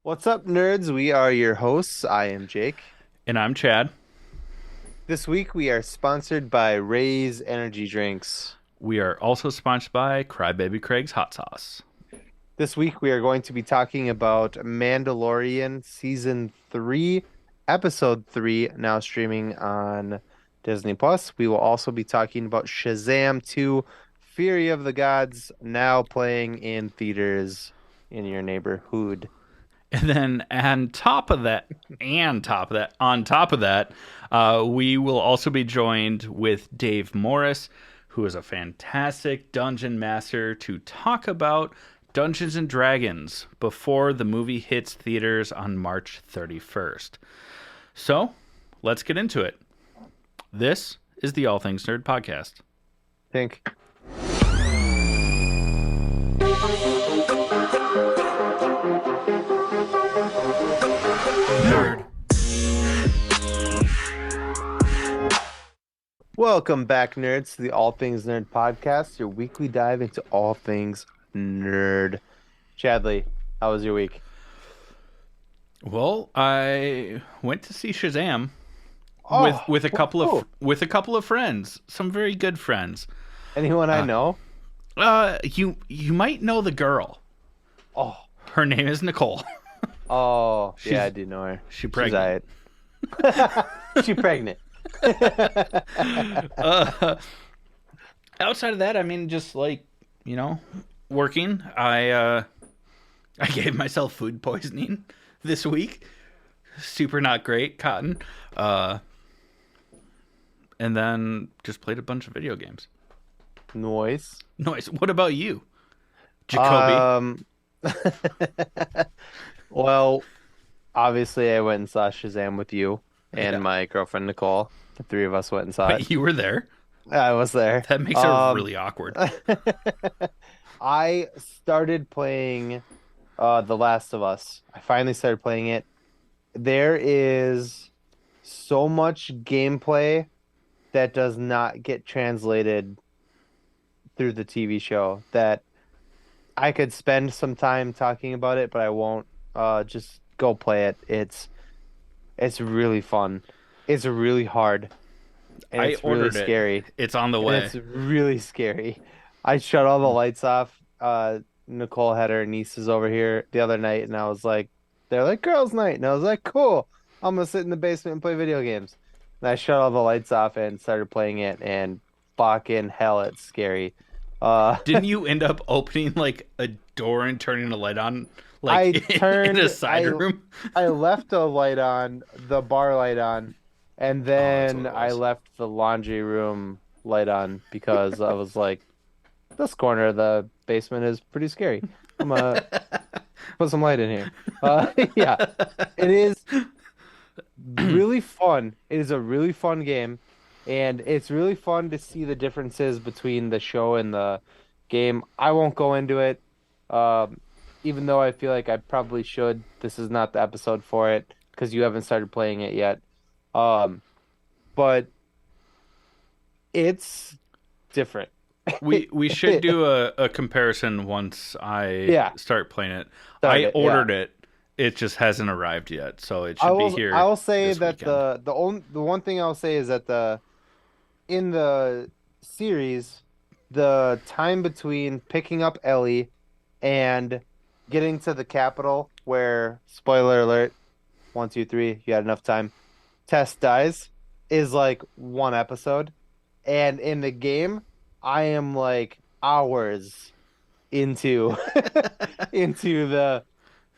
What's up, nerds? We are your hosts. I am Jake. And I'm Chad. This week we are sponsored by Ray's Energy Drinks. We are also sponsored by Crybaby Craig's Hot Sauce. This week we are going to be talking about Mandalorian Season 3, Episode 3, now streaming on Disney Plus. We will also be talking about Shazam 2, Fury of the Gods, now playing in theaters in your neighborhood. And then on top of that, we will also be joined with Dave Morris, who is a fantastic dungeon master, to talk about Dungeons and Dragons before the movie hits theaters on March 31st. So, let's get into it. This is the All Things Nerd podcast. Think. Nerd. Welcome back, nerds, to the All Things Nerd podcast, your weekly dive into all things nerd. Chadley, how was your week? Well, I went to see Shazam Oh, with a couple cool. of friends, some very good friends. Anyone I know? You might know the girl. Oh, Her name is Nicole. oh, She's- yeah, I do know her. She's pregnant. Alright. She pregnant. uh, Outside of that, I mean, just like working. I gave myself food poisoning this week. Super not great, Cotton. And then just played a bunch of video games. Noise. Nice. What about you, Jacoby? Um, well, obviously, I went and saw Shazam with you and Yeah. my girlfriend Nicole. The three of us went and saw it. Wait, you were there. I was there. That makes it really awkward. I started playing The Last of Us. I finally started playing it. There is so much gameplay that does not get translated through the TV show that I could spend some time talking about it, but I won't. Just go play it. It's really fun. It's really hard, and I it's really ordered it. scary. It's on the And way. it's really scary. I shut all the lights off. Nicole had her nieces over here the other night, and I was like, they're like girls' night, and I was like, cool. I'm gonna sit in the basement and play video games. And I shut all the lights off and started playing it, and fucking hell, it's scary. Uh, Didn't you end up opening like a door and turning a light on, I like in turned, a side room? I left a light on, the bar light on, and Oh, that's what then it I was. left the laundry room light on because I was like, this corner of the basement is pretty scary. I'm gonna put some light in here. Yeah, it is really fun. It is a really fun game, and it's really fun to see the differences between the show and the game. I won't go into it, um, even though I feel like I probably should. This is not the episode for it because you haven't started playing it yet. Um, but it's different. We should do a comparison once I Yeah, start playing it. start I it. Yeah. ordered it. It just hasn't arrived yet, so it I should be will here I'll say this that weekend. the one thing I'll say is that the in the series, the time between picking up Ellie and getting to the capital, where, spoiler alert, one, two, three, you had enough time, Tess dies, is like one episode. And in the game, I am like hours into into the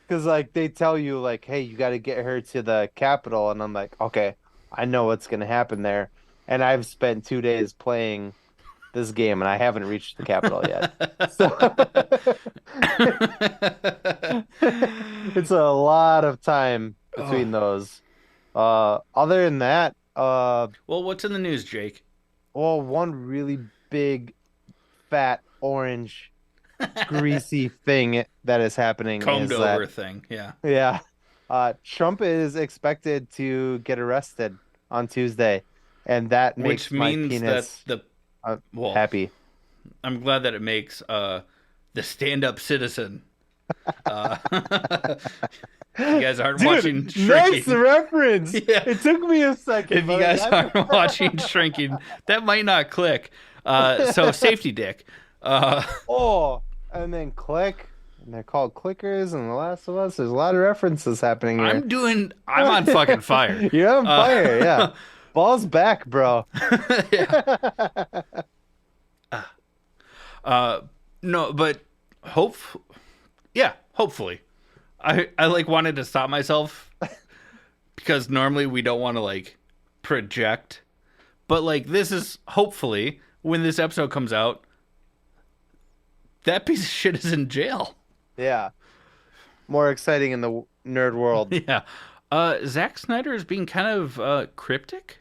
because like they tell you like, hey, you got to get her to the capital, and I'm like, okay, I know what's gonna happen there, and I've spent 2 days playing this game, and I haven't reached the capital yet. So it's a lot of time Oh. between those. Other than that, Well, what's in the news, Jake? well, one really big, fat, orange, greasy thing that is happening Combed is that over thing, yeah. yeah. Trump is expected to get arrested on Tuesday, and that Which makes my means that penis the well, happy. I'm glad that it makes the stand-up citizen uh If you guys aren't watching Dude, nice Shrinking, reference. yeah. It took me a second, If you but I guys got aren't watching Shrinking, that might not click. So safety dick. Uh, oh, and then click, and they're called clickers and The Last of Us. There's a lot of references happening here. I'm on fucking fire. You're on fire, yeah. Uh, Balls back, bro. yeah. Uh, no, but hope, yeah, hopefully. I like wanted to stop myself because normally we don't want to like project, but like this is hopefully when this episode comes out, that piece of shit is in jail. Yeah. More exciting in the nerd world. Yeah. Zack Snyder is being kind of cryptic.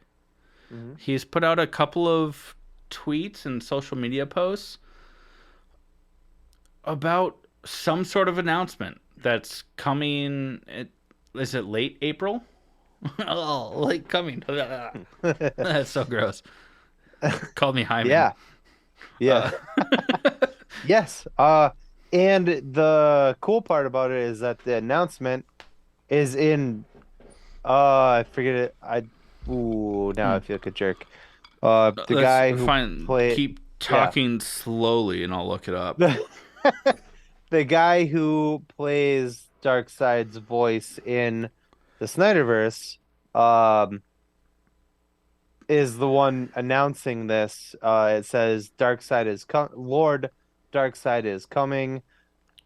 Mhm. He's put out a couple of tweets and social media posts about some sort of announcement that's coming. Is it late April? Oh, like coming. That's so gross. Called me Hyman. Yeah. Uh, Yeah. Yes. And the cool part about it is that the announcement is in I forget it. Now I feel like a jerk. The let's guy who find. played Keep yeah. talking slowly, and I'll look it up. The guy who plays Darkseid's voice in the Snyderverse is the one announcing this. It says Lord Darkseid is coming.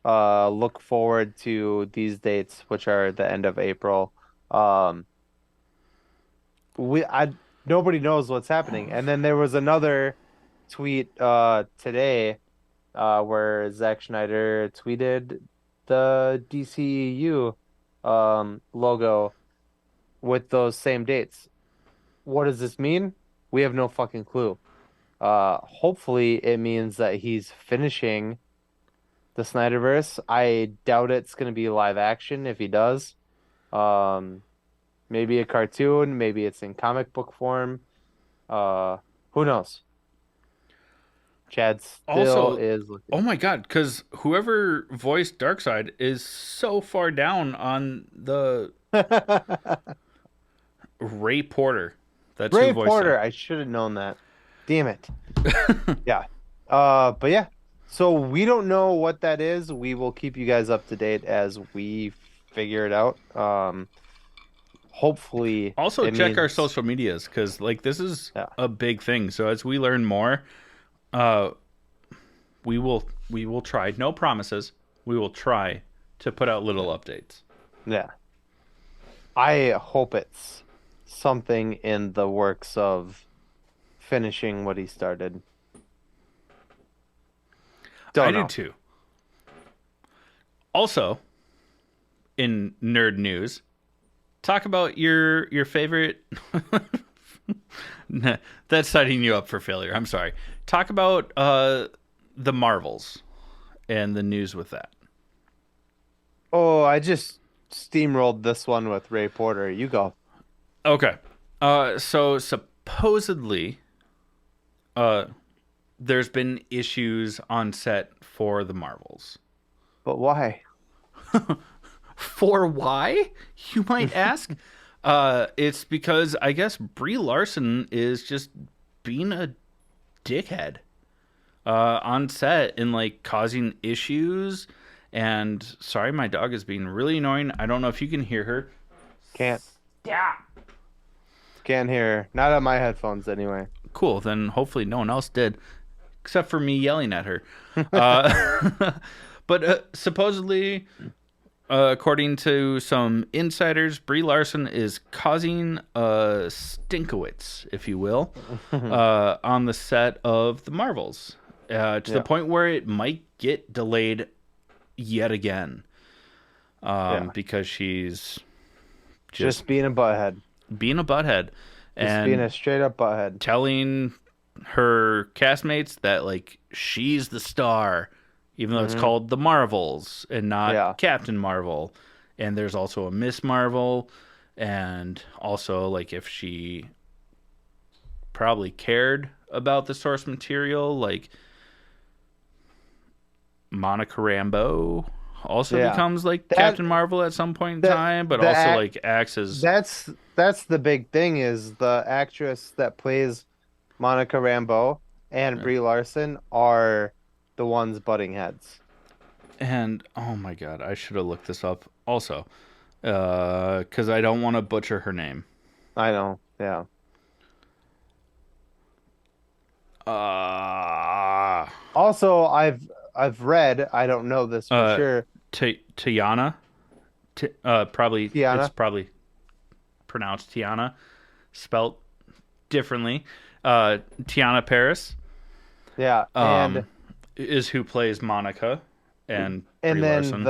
Look forward to these dates, which are the end of April. Um, we I Nobody knows what's happening. And then there was another tweet today where Zack Snyder tweeted the DCEU logo with those same dates. What does this mean? We have no fucking clue. Hopefully it means that he's finishing the Snyderverse. I doubt it's going to be live action if he does. Um, Maybe a cartoon, maybe it's in comic book form. Who knows? Chad still Also, is oh looking. my god, because whoever voiced Darkseid is so far down on the Ray Porter. That's who Ray voiced him. Porter, I should have known that. Damn it. Yeah. But yeah. So we don't know what that is. We will keep you guys up to date as we figure it out. Hopefully Also, it check our means social medias because, like, this is yeah. a big thing. So as we learn more, uh, we will try. No promises. We will try to put out little updates. Yeah. I hope it's something in the works of finishing what he started. I Don't do know. too. Also, in nerd news, talk about your favorite. Nah, that's setting you up for failure. I'm sorry. Talk about the Marvels and the news with that. Oh, I just steamrolled this one with Ray Porter. You go. Okay. So supposedly, uh, there's been issues on set for the Marvels. But why? For why, you might ask? It's because I guess Brie Larson is just being a dickhead on set and like causing issues. And sorry, my dog is being really annoying. I don't know if you can hear her. Can't. Stop. Can't hear. Not on my headphones anyway. Cool. Then hopefully no one else did, except for me yelling at her. Uh, but supposedly, according to some insiders, Brie Larson is causing a stinkowitz, if you will, on the set of the Marvels, to the Yeah. point where it might get delayed yet again, Yeah. because she's Just being a butthead. being a butthead Just being a and straight up butthead. telling her castmates that like she's the star, even though it's Mhm. called the Marvels and not Yeah. Captain Marvel. And there's also a Miss Marvel, and also like if she probably cared about the source material, like Monica Rambeau also Yeah. becomes like That Captain Marvel at some point in that time, but the also act like acts as that's the big thing is the actress that plays Monica Rambeau and Brie Larson are the ones butting heads. and oh my god, I should have looked this up also, because I don't want to butcher her name. I know. Yeah. Uh, Also, I've read, I don't know this for uh, sure. Tiana. Probably it's Tiana. probably pronounced Tiana, spelt differently. Tiana Paris Yeah. And um, is who plays Monica and Brie and then Larson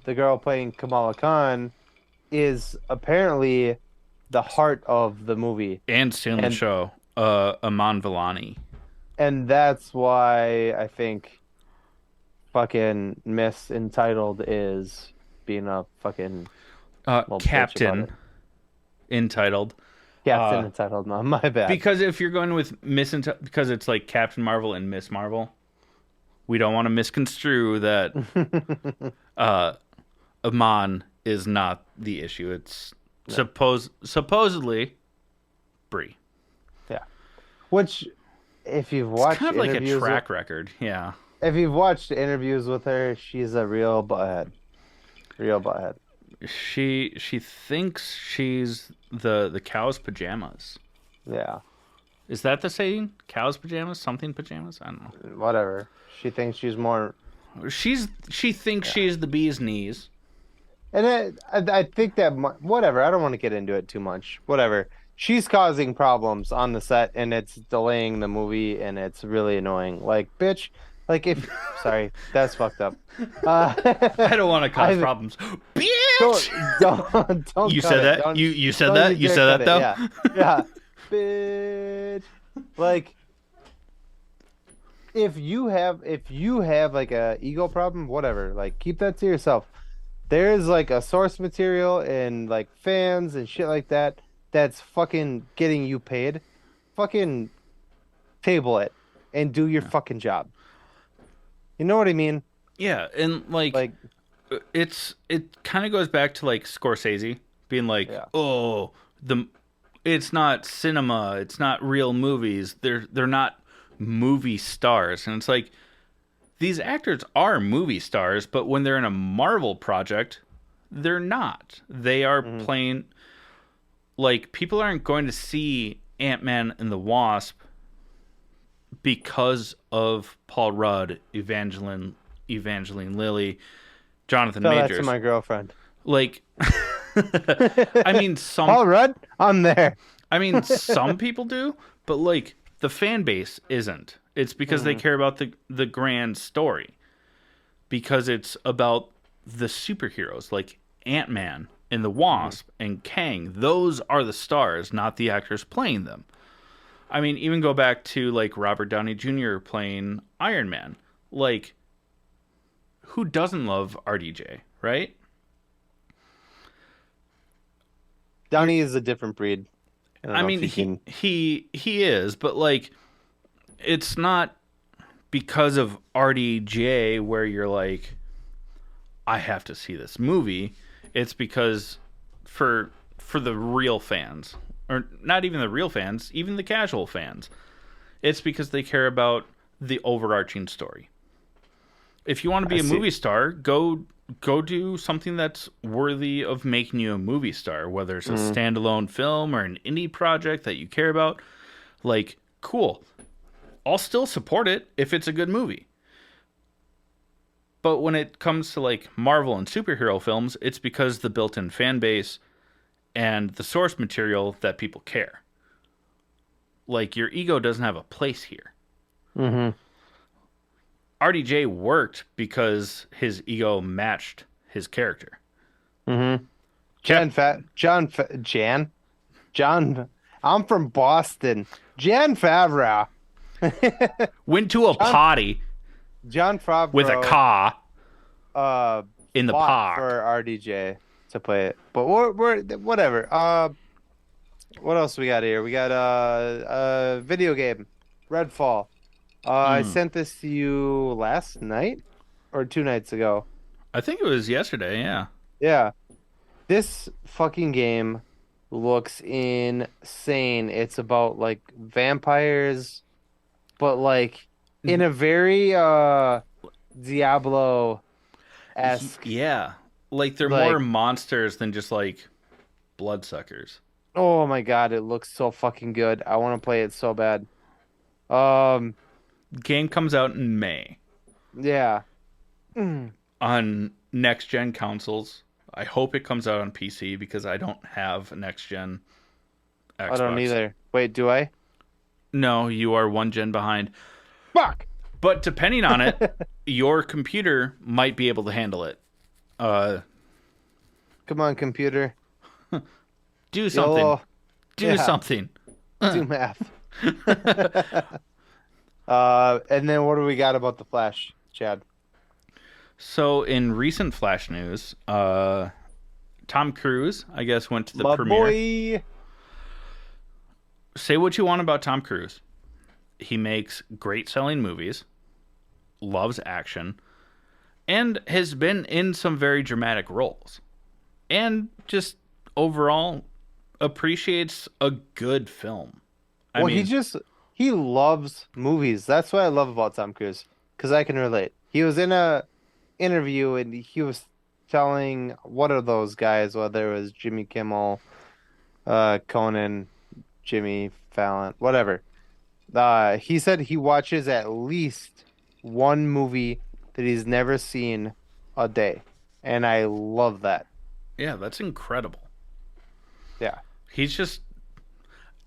the girl playing Kamala Khan is apparently the heart of the movie. and still in the And show. Aman Vellani. and that's why I think fucking Miss Entitled is being a fucking little bitch about Captain it. entitled. Captain Uh, Entitled, my bad. because if you're going with because it's like Captain Marvel and Miss Marvel, we don't want to misconstrue that uh, Aman is not the issue. It's No. supposedly Brie. Yeah. Which if you've It's kind watched of like a interviews with track record. Yeah. if you've watched interviews with her, she's a real butthead. Real butthead. She thinks she's the cow's pajamas. Yeah. Is that the saying? Cow's pajamas? Something pajamas? I don't Whatever. She thinks she's more. know. She thinks Yeah. she's the bee's knees. And I think that whatever. I don't want to get into it too much. Whatever. She's causing problems on the set, and it's delaying the movie, and it's really annoying. Like, bitch. Like if. Sorry, that's fucked up. Uh, I don't want to cause I problems. don't Bitch! don't You cut said it. that? Don't You said don't that? you You dare said cut that it. though? Yeah, yeah, bitch. Like if you have like a ego problem, whatever. Like keep that to yourself. There's like a source material and like fans and shit like that that's fucking getting you paid. Fucking table it and do your fucking job. You know what I mean? Yeah, and like Like it kind of goes back to like Scorsese being like, yeah. "Oh, the it's not cinema, it's not real movies. They're not movie stars." And it's like these actors are movie stars, but when they're in a Marvel project, they're not. They are Hmm. playing like people aren't going to see Ant-Man and the Wasp because of Paul Rudd, Evangeline Lilly, Jonathan Tell that to Majors. my girlfriend. Like, I mean, Paul Rudd, I'm there. some people do, but like the fan base isn't. It's because they Hmm. care about the grand story. Because it's about the superheroes like Ant-Man and the Hmm. Wasp and Kang. Those are the stars, not the actors playing them. I mean, even go back to like Robert Downey Jr. playing Iron Man. Like, who doesn't love RDJ, right? You're, Downey is a different breed. I don't I know if mean, you can. he is, but like, it's not because of RDJ where you're like, I have to see this movie. It's because for the real fans, or not even the real fans, even the casual fans. It's because they care about the overarching story. If you want to I be a see. movie star, go do something that's worthy of making you a movie star, whether it's a Mm. standalone film or an indie project that you care about. Like, cool. I'll still support it if it's a good movie. But when it comes to like Marvel and superhero films, it's because the built-in fan base and the source material that people care. Like your ego doesn't have a place here. Hmm. RDJ worked because his ego matched his character. Hmm. Cap John. I'm from Boston. Jan Favreau. went to a John potty John with a Favreau car uh in the fought park. for RDJ to play it. But we're whatever. What else we got here? We got a video game, Redfall. I Mm. sent this to you last night. or 2 nights ago. I think it was yesterday. Yeah. Yeah. This fucking game looks insane. It's about like vampires, but like in a very Diablo-esque Yeah. Like they're more like monsters than just like bloodsuckers. oh my God, it looks so fucking good. I want to play it so bad. Um Game comes out in May yeah. Mm, on next gen consoles. I hope it comes out on PC because I don't have next gen I don't Xbox. either. Wait, do I? No, you are one gen behind. Fuck. But depending on it, your computer might be able to handle it. Uh, Come on, computer. do something. YOLO. Do Yeah, something. do math. And then what do we got about the Flash, Chad? So, in recent Flash news, Tom Cruise, I guess, went to the My premiere. boy. Say what you want about Tom Cruise. He makes great selling movies, loves action, and has been in some very dramatic roles. And just overall appreciates a good film. I Well, mean, he loves movies. That's what I love about Tom Cruise, because I can relate. He was in a interview and he was telling what are those guys, whether it was Jimmy Kimmel, Conan, Jimmy Fallon, whatever. He said he watches at least one movie that he's never seen a day. And I love that. yeah, that's incredible. Yeah. He's just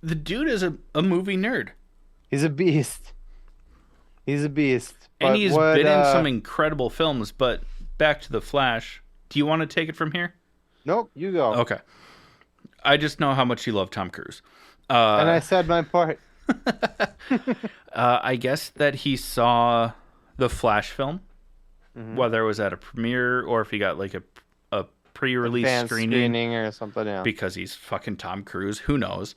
the dude is a movie nerd. He's a beast. He's a beast. And But he's what been in some incredible films, but back to the Flash. Do you want to take it from here? nope, you go. Okay. I just know how much you love Tom Cruise. And I Uh, said my part. I guess that he saw the Flash film, Hmm. whether it was at a premiere or if he got like a pre-release Fan screening screening or something, yeah. because he's fucking Tom Cruise. Who knows?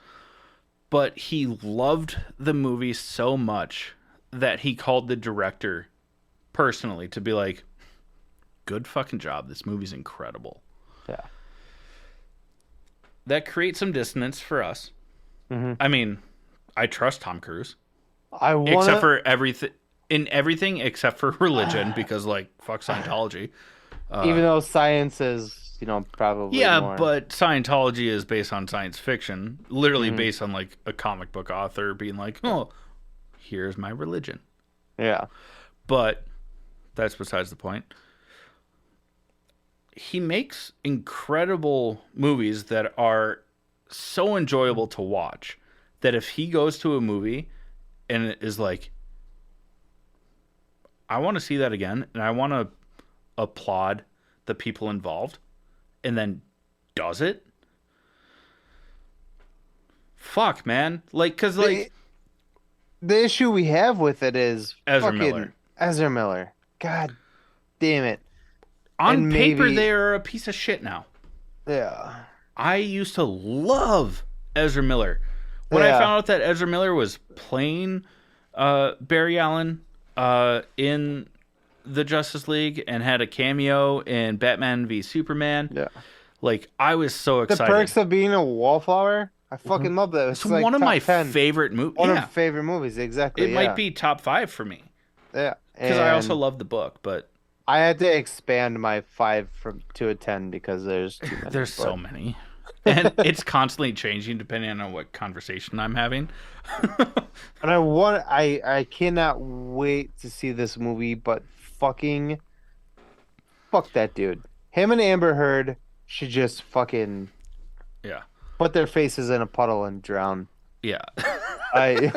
But he loved the movie so much that he called the director personally to be like, good fucking job. This movie's incredible. Yeah. That creates some dissonance for us. Hmm. I mean, I trust Tom Cruise. I Except wanna for everything. In everything except for religion, because, like, fuck Scientology. even though science is, probably Yeah, more. but Scientology is based on science fiction. Literally Mhm. based on, like, a comic book author being like, oh, here's my religion. Yeah. But that's besides the point. He makes incredible movies that are so enjoyable to watch that if he goes to a movie and it is like, I want to see that again and I want to applaud the people involved and then does it, fuck, man. Like, because, like, The issue we have with it is Ezra fucking Miller. Ezra Miller. God damn it. On And paper, maybe they are a piece of shit now. yeah. I used to love Ezra Miller. When I Yeah. found out that Ezra Miller was playing Barry Allen in the Justice League and had a cameo in Batman v Superman, Yeah. like, I was so The excited. Perks of Being a Wallflower. I fucking love that. It's like one of top my 10. favorite movies. One Yeah, of my favorite movies, exactly. it Yeah. might be top 5 for me Yeah. because I also And love the book, but I had to expand my 5 from to a 10 because there's too many. there's so but- many. And it's constantly changing depending on what conversation I'm having. And I cannot wait to see this movie, but fucking fuck that dude. Him and Amber Heard should just fucking Yeah. put their faces in a puddle and drown. Yeah. I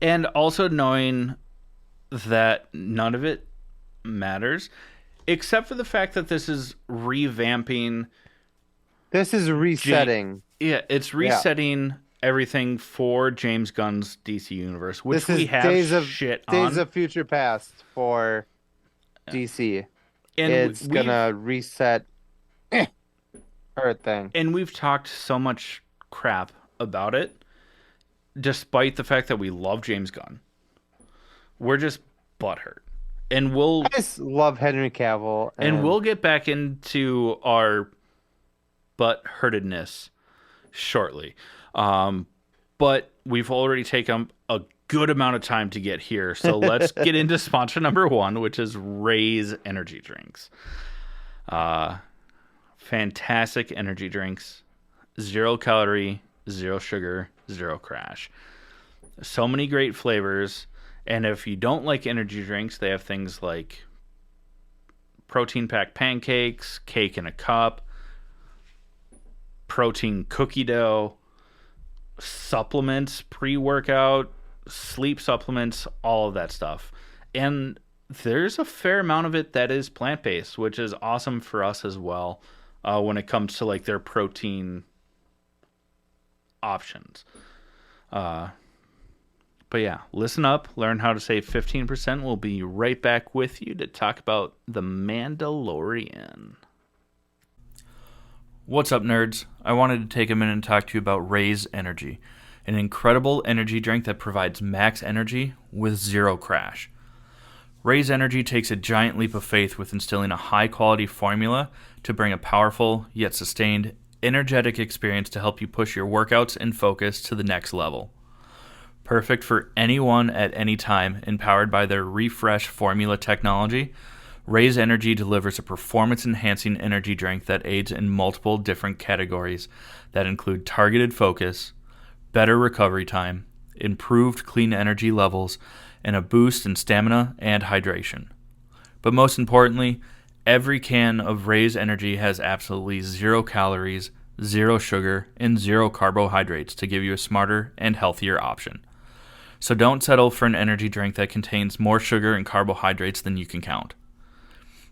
And also knowing that none of it matters, except for the fact that this is revamping. This is resetting. Yeah, it's resetting everything for James Gunn's DC universe, which This we is have shit Days on. of Future Past for DC. And It's gonna reset her thing. and we've talked so much crap about it, despite the fact that we love James Gunn. We're just butthurt. and I just love Henry Cavill, and we'll get back into our butt hurtedness shortly. Um, but we've already taken a good amount of time to get here. So let's get into sponsor number one, which is Ray's Energy Drinks. Uh, Fantastic energy drinks, 0 calorie, 0 sugar, 0 crash. So many great flavors. And if you don't like energy drinks, they have things like protein packed pancakes, cake in a cup, protein cookie dough, supplements, pre workout, sleep supplements, all of that stuff. And there's a fair amount of it that is plant based, which is awesome for us as well when it comes to like their protein options. Uh, but yeah, listen up, learn how to save 15%. We'll be right back with you to talk about The Mandalorian. What's up, nerds? I wanted to take a minute and talk to you about Ray's Energy, an incredible energy drink that provides max energy with 0 crash. Ray's Energy takes a giant leap of faith with instilling a high-quality formula to bring a powerful, yet sustained, energetic experience to help you push your workouts and focus to the next level. Perfect for anyone at any time, empowered by their refresh formula technology, Ray's Energy delivers a performance-enhancing energy drink that aids in multiple different categories that include targeted focus, better recovery time, improved clean energy levels, and a boost in stamina and hydration. But most importantly, every can of Ray's Energy has absolutely 0 calories, 0 sugar, and 0 carbohydrates to give you a smarter and healthier option. So don't settle for an energy drink that contains more sugar and carbohydrates than you can count.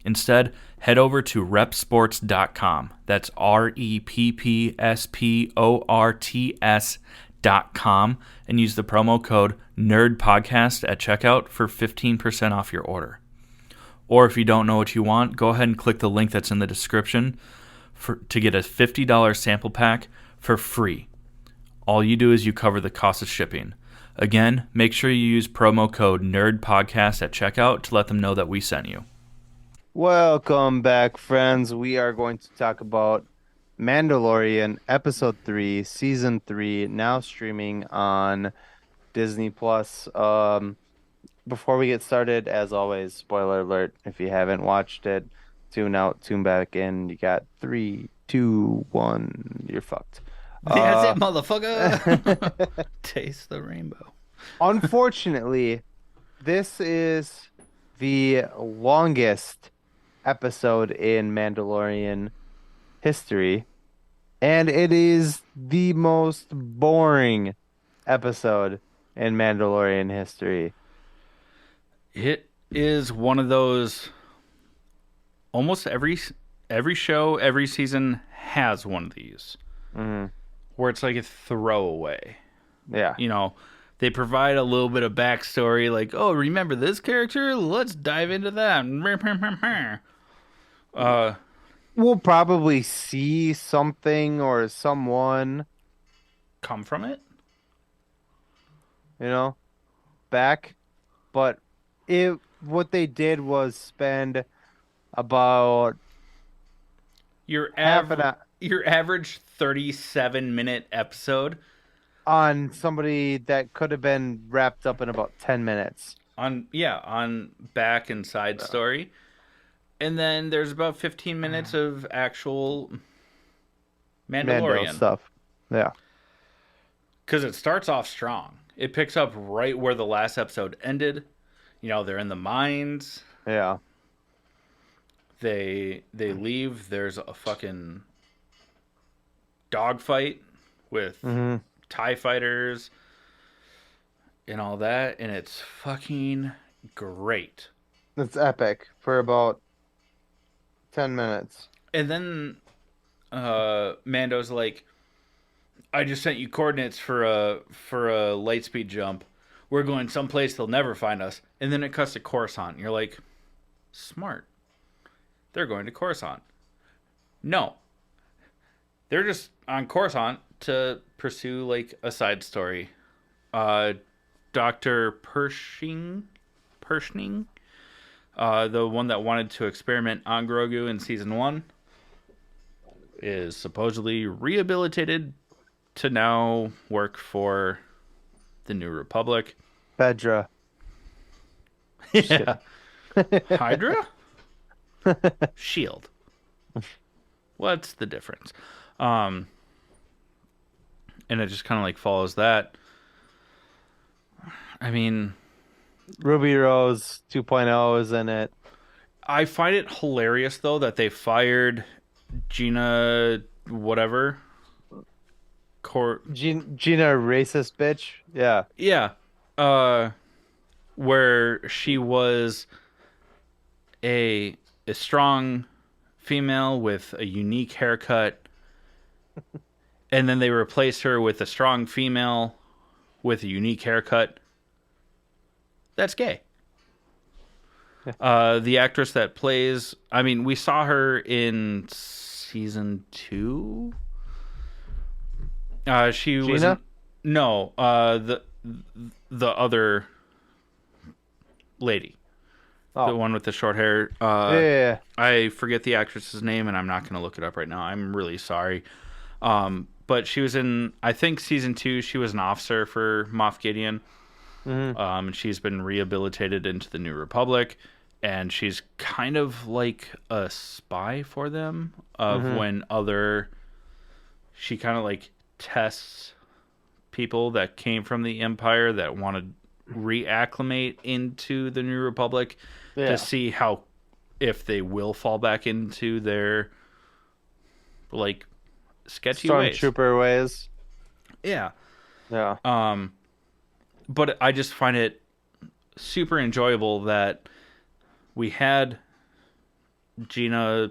Instead, head over to repsports.com. That's REPPSPORTS.com and use the promo code NERDPODCAST at checkout for 15% off your order. Or if you don't know what you want, go ahead and click the link that's in the description to get a $50 sample pack for free. All you do is you cover the cost of shipping. Again, make sure you use promo code NERDPODCAST at checkout to let them know that we sent you. welcome back, friends. We are going to talk about Mandalorian Episode 3, Season 3, now streaming on Disney Plus. Before we get started, as always, spoiler alert, if you haven't watched it, tune out, tune back in. You got 3, 2, 1, you're fucked. That's it, motherfucker. Taste the rainbow. Unfortunately, this is the longest episode in Mandalorian history, and it is the most boring episode in Mandalorian history. It is one of those almost every show, every season has one of these Hmm. where it's like a throwaway. Yeah. You know, they provide a little bit of backstory, like, oh, remember this character? Let's dive into that. Uh, We'll probably see something or someone, come from it. you know, back, but it what they did was spend about Your half an average hour your average 37-minute episode on somebody that could have been wrapped up in about 10 minutes. on back and side Uh, story, and then there's about 15 minutes of actual Mando Mandalorian. stuff. Yeah. Because it starts off strong. It picks up right where the last episode ended. You know, they're in the mines. Yeah. They leave. There's a fucking dogfight with Hmm. TIE fighters and all that, and it's fucking great. It's epic for about 10 minutes. And then Mando's like, I just sent you coordinates for a light speed jump. We're going someplace they'll never find us. And then it cuts to Coruscant. And you're like, smart. They're going to Coruscant. No. They're just on Coruscant to pursue like a side story. Dr. Pershing The one that wanted to experiment on Grogu in season one is supposedly rehabilitated to now work for the New Republic. Fedra. Just Yeah. kidding. Hydra? Shield. What's the difference? Um, and it just kind of like follows that. I mean, Ruby Rose 2.0 is in it. I find it hilarious though that they fired Gina whatever. Gina racist bitch. Yeah. Yeah. Uh where she was a a strong female with a unique haircut and then they replaced her with a strong female with a unique haircut. That's gay. The actress that plays, I mean, we saw her in season 2. She was Gina? no, the other lady, the Oh. one with the short hair. Yeah. I forget the actress's name, and I'm not going to look it up right now. I'm really sorry. But she was in, I think, season 2. She was an officer for Moff Gideon. Mm-hmm. And she's been rehabilitated into the New Republic, and she's kind of like a spy for them. Of Mm-hmm. when she kind of like tests people that came from the Empire that want to reacclimate into the New Republic Yeah. to see how if they will fall back into their like sketchy ways. Stormtrooper ways. Yeah. Yeah. But I just find it super enjoyable that we had Gina,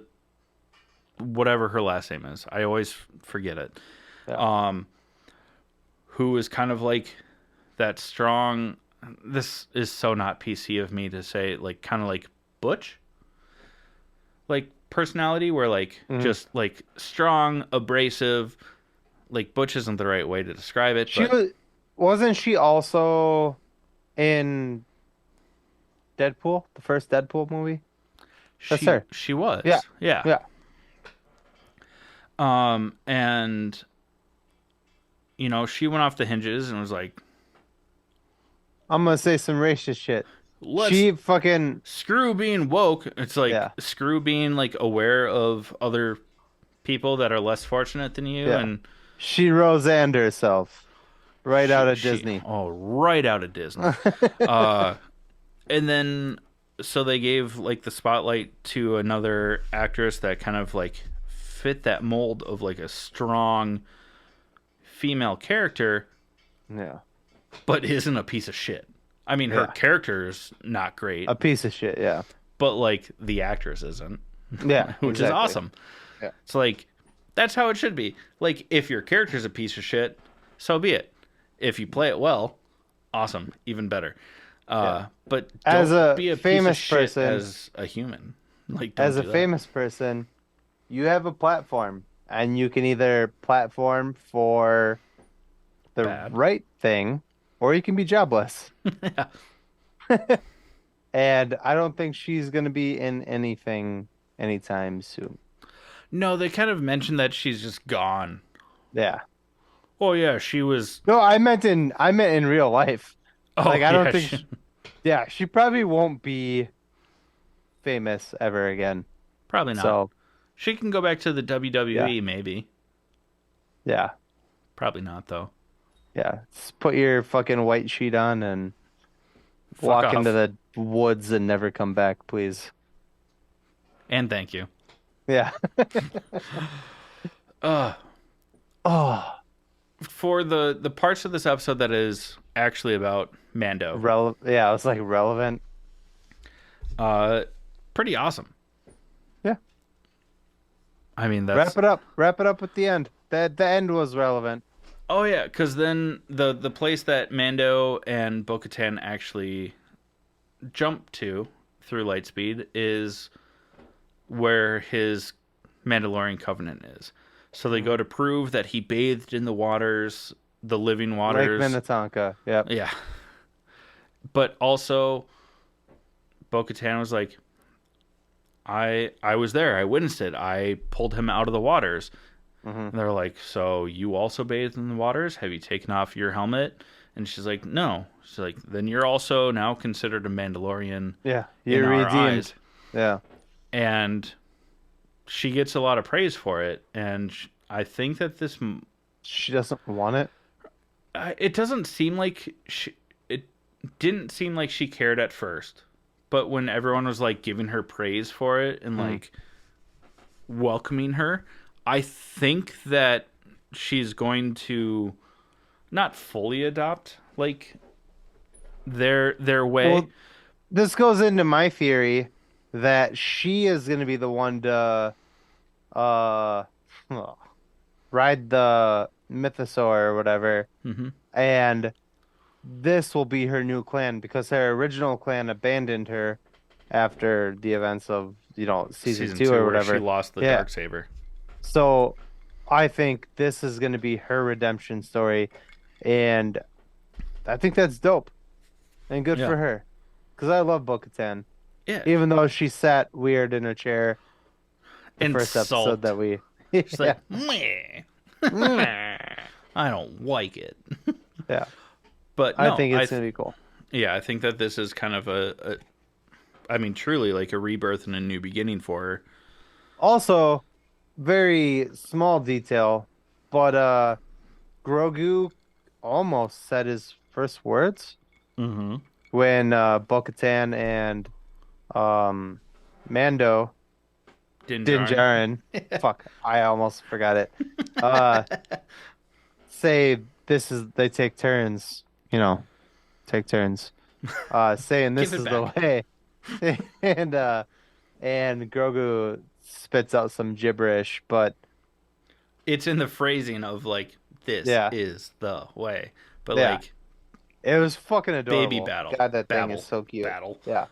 whatever her last name is. I always forget it. Yeah. Who is kind of like that strong. This is so not PC of me to say, like kind of like Butch, like personality, where like just like strong, abrasive. Like Butch isn't the right way to describe it, She but wasn't she also in Deadpool, the first Deadpool movie? That's her. she was, Yeah. yeah. Yeah. And she went off the hinges and was like, I'm gonna say some racist shit. let's She fucking screw being woke. It's like yeah. screw being like aware of other people that are less fortunate than you. Yeah. And She Roseanne herself. Right out of Disney. oh, right out of Disney. And then so they gave like the spotlight to another actress that kind of like fit that mold of like a strong female character, Yeah. but isn't a piece of shit. I mean, her Yeah. character is not great, A piece of shit, yeah. but like the actress isn't, Yeah. which is exactly. awesome. Yeah. It's like that's how it should be. Like if your character's a piece of shit, so be it. If you play it well, awesome, even better. But don't As a be a piece of famous shit person- as a human. Like don't As a do that. famous person, you have a platform, and you can either platform for the Bad. right thing, or you can be jobless. Yeah. And I don't think she's gonna be in anything anytime soon. No, they kind of mentioned that she's just gone. Yeah. Oh yeah, she was. No, I meant in real life. Oh, Like I don't yeah, think yeah, she probably won't be famous ever again. probably not. So, She can go back to the WWE, maybe. yeah. Probably not though. Yeah. Just put your fucking white sheet on and Fuck walk off. into the woods and never come back, please. And thank you. Yeah. Uh, Oh, for the parts of this episode that is actually about Mando, yeah, it's like relevant. pretty awesome. Yeah. I mean, that's Wrap it up. Wrap it up with the end. The end was relevant. oh yeah, because then the place that Mando and Bo-Katan actually jump to through Lightspeed is where his Mandalorian covenant is. So they go to prove that he bathed in the waters, the living Lake waters. Minnetonka. Yep. Yeah. But also Bo-Katan was like, I was there. I witnessed it. I pulled him out of the waters. Hmm. And they're like, so you also bathed in the waters? Have you taken off your helmet? And she's like, no. She's like, then you're also now considered a Mandalorian Yeah, in you're our redeemed. eyes. Yeah, And she gets a lot of praise for it. And I think that she doesn't want it. it doesn't seem like it didn't seem like she cared at first. But when everyone was like giving her praise for it and Hmm. like welcoming her, I think that she's going to not fully adopt like their way. Well, this goes into my theory that she is going to be the one to uh ride the mythosaur or whatever, Hmm. and this will be her new clan because her original clan abandoned her after the events of, season Season two two, or where she whatever. lost the Yeah. dark saber. So I think this is going to be her redemption story, and I think that's dope and good Yeah, for her because I love Bo-Katan, yeah, even though she sat weird in a chair the and first episode salt. that we, She's like, yeah, meh. Meh. I don't like it. Yeah, But I no, think it's gonna be cool. yeah, I think that this is kind of I mean, truly like a rebirth and a new beginning for her. Also, very small detail, but Grogu almost said his first words Mm-hmm. when Bo-Katan and um Mando Din Din Djarin. Djarin, fuck, I almost forgot it. Uh, say this is they take turns, take turns. Saying Give this it is the back. way, and Grogu spits out some gibberish, but It's in the phrasing of like, this yeah, is the way. But yeah, like, it was fucking baby adorable. battle, God, that thing is babble, so cute. battle. Yeah,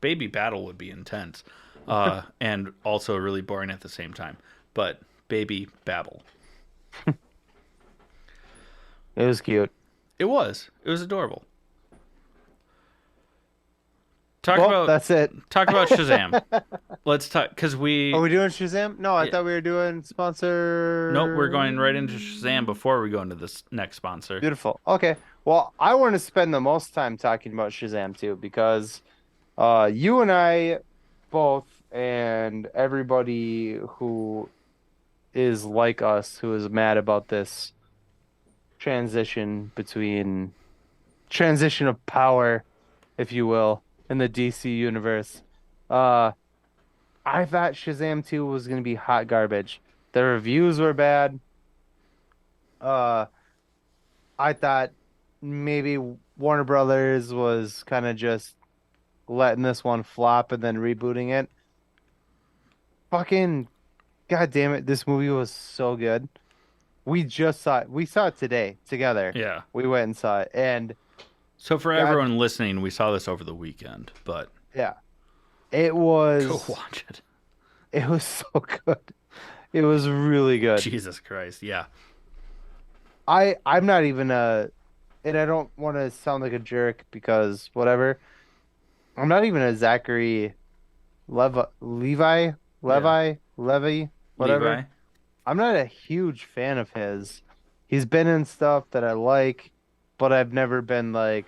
Baby battle would be intense, and also really boring at the same time. But baby babble, it was cute. it was adorable. Talk Well, about that's it. talk about Shazam. Let's talk because Are we we doing Shazam? No, I yeah, thought we were doing nope, we're sponsor. going right into Shazam before we go into this next sponsor. Beautiful. Okay. Well, I want to spend the most time talking about Shazam too, because you and I both, and everybody who is like us, who is mad about this transition between transition of power, if you will, in the DC universe. Uh, I thought Shazam 2 was going to be hot garbage. The reviews were bad. Uh, I thought maybe Warner Brothers was kind of just letting this one flop and then rebooting it. Fucking god damn it, this movie was so good. We just saw it. We saw it today together. Yeah. We went and saw it, and So for god, everyone listening, we saw this over the weekend, but yeah, it go was watch it. it was so good. It was really good. Jesus Christ, yeah. I'm not even and I don't want to sound like a jerk because whatever. I'm not even a Zachary Yeah. Levy, Levi. whatever. I'm not a huge fan of his. He's been in stuff that I like, but I've never been like,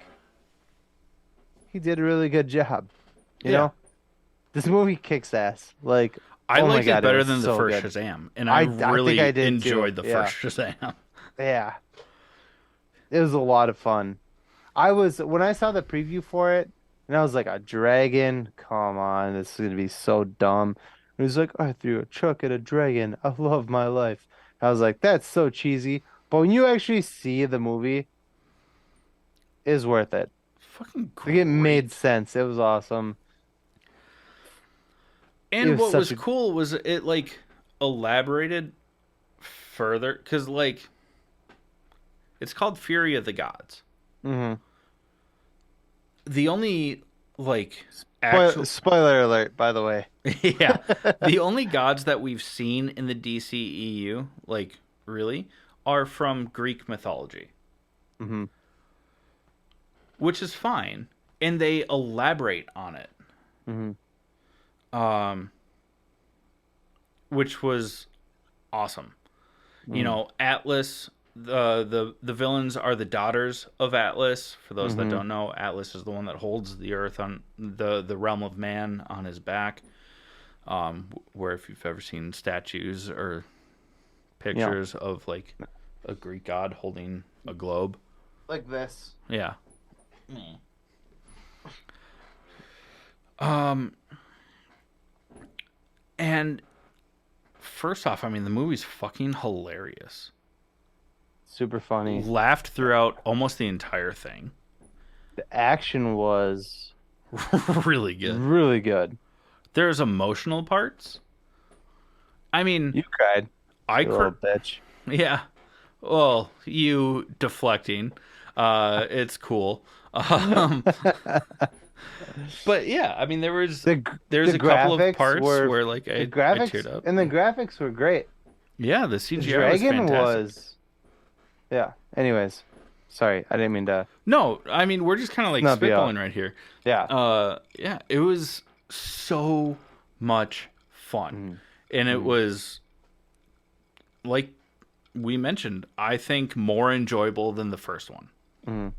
he did a really good job. You Yeah. know? This movie kicks ass. Like, I oh my liked it God, it better was than the so first good. Shazam, and I I think I really did too. enjoyed the Yeah. first Shazam. Yeah. It was a lot of fun. When I saw the preview for it, and I was like, a dragon? Come on, this is gonna be so dumb. And he's like, I threw a truck at a dragon. I love my life. I was like, that's so cheesy. But when you actually see the movie, it's worth it. Fucking Like, it made great. sense. It was awesome. It And was what such was a cool was it like elaborated further because like it's called Fury of the Gods. hmm The only like actual spoiler alert, by the way. yeah, the only gods that we've seen in the DCEU like really are from Greek mythology, hmm which is fine, and they elaborate on it. Hmm. um, which was awesome. You Hmm. know, Atlas. The villains are the daughters of Atlas. For those that Hmm. don't know, Atlas is the one that holds the earth on the realm of man on his back. Where if you've ever seen statues or Yeah. pictures of like a Greek god holding a globe, Like this. yeah. Um, and first off, I mean the movie's fucking hilarious. Super funny. Laughed throughout almost the entire thing. The action was Really good. really good. There's emotional parts. I mean, You cried, I you little cr- bitch. yeah. Well, you deflecting. It's cool. Um, but yeah, I mean, The there's the a couple of graphics parts were where like the I teared graphics up. and the Yeah, graphics were great. yeah, the The CGI was dragon fantastic. was yeah. Anyways, sorry, I didn't mean to. No, I mean we're just kind of It's like not be spitballing all. right here. Yeah. Yeah, it was so much fun, Mm, and it mm, was like we mentioned. I think more enjoyable than the first one. mm.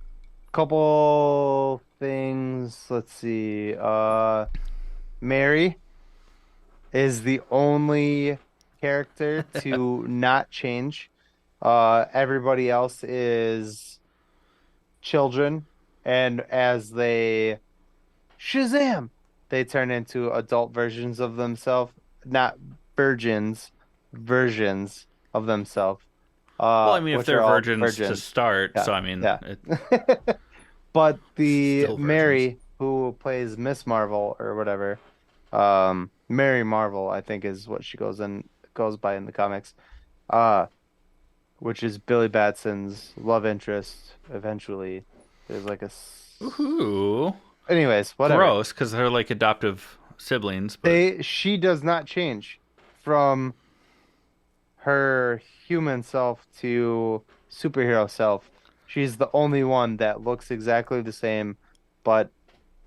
Couple things. Let's see. Mary is the only character to not change. Everybody else is children, and as they Shazam, they turn into adult versions of themselves, not virgins, versions of themselves, Well, I mean, if which they're are all virgins to virgins. start, Yeah, so I mean, yeah. it's But the still virgins. Mary who plays Miss Marvel or whatever, Mary Marvel, I think is what she goes by in the comics. Uh, which is Billy Batson's love interest eventually. There's like Ooh, anyways, whatever. gross, because they're like adoptive siblings. But She does not change from her human self to superhero self. She's the only one that looks exactly the same, but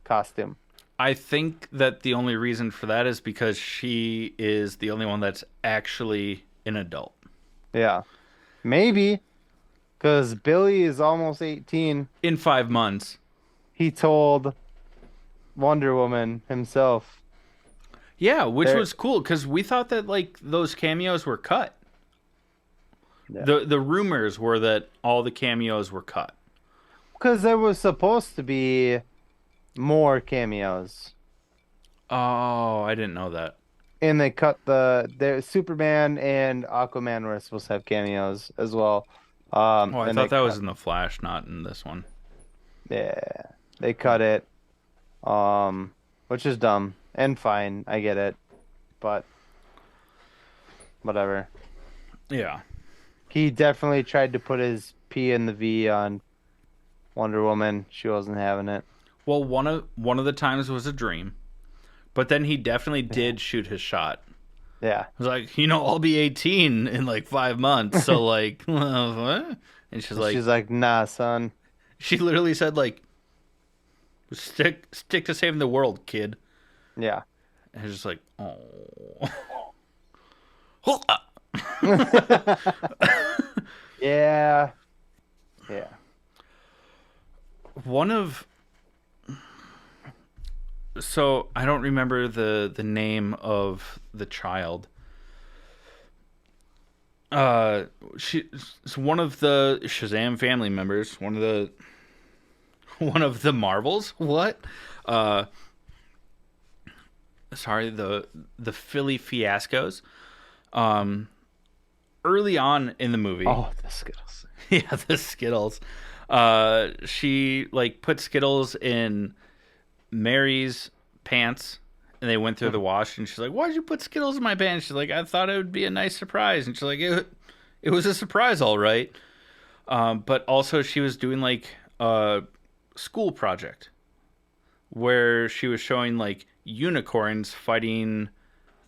costume. I think that the only reason for that is because she is the only one that's actually an adult. Yeah. Maybe because Billy is almost 18. In 5 months. He told Wonder Woman himself. Yeah, which There, was cool because we thought that like those cameos were cut. yeah. The rumors were that all the cameos were cut. Because there was supposed to be more cameos. Oh, I didn't know that. And they cut the Superman and Aquaman were supposed to have cameos as well. Oh, I And they thought that was cut in the Flash, not in this one. yeah, they cut it. Which is dumb and fine. I get it, but whatever. Yeah. He definitely tried to put his P in the V on Wonder Woman. She wasn't having it. Well, one of the times was a dream, but then he definitely Yeah. did shoot his shot. Yeah. I was like, I'll be 18 in like 5 months, so like, what? And she's And like, she's like, "Nah, son." she literally said like, stick to saving the world, kid. Yeah. And it's just like, oh. Yeah. Yeah. One of so I don't remember the name of the child. Uh, she's one of the Shazam family members. One of the Marvels. What? Uh, sorry, the Philly Fiascos. Um, early on in the movie, Oh, the Skittles. yeah, the Skittles. She like put Skittles in Mary's pants, and they went through the wash, and she's like, "Why'd you put Skittles in my pants?" She's like, "I thought it would be a nice surprise," and she's like, "It was a surprise, all right." But also, she was doing like a school project where she was showing like unicorns fighting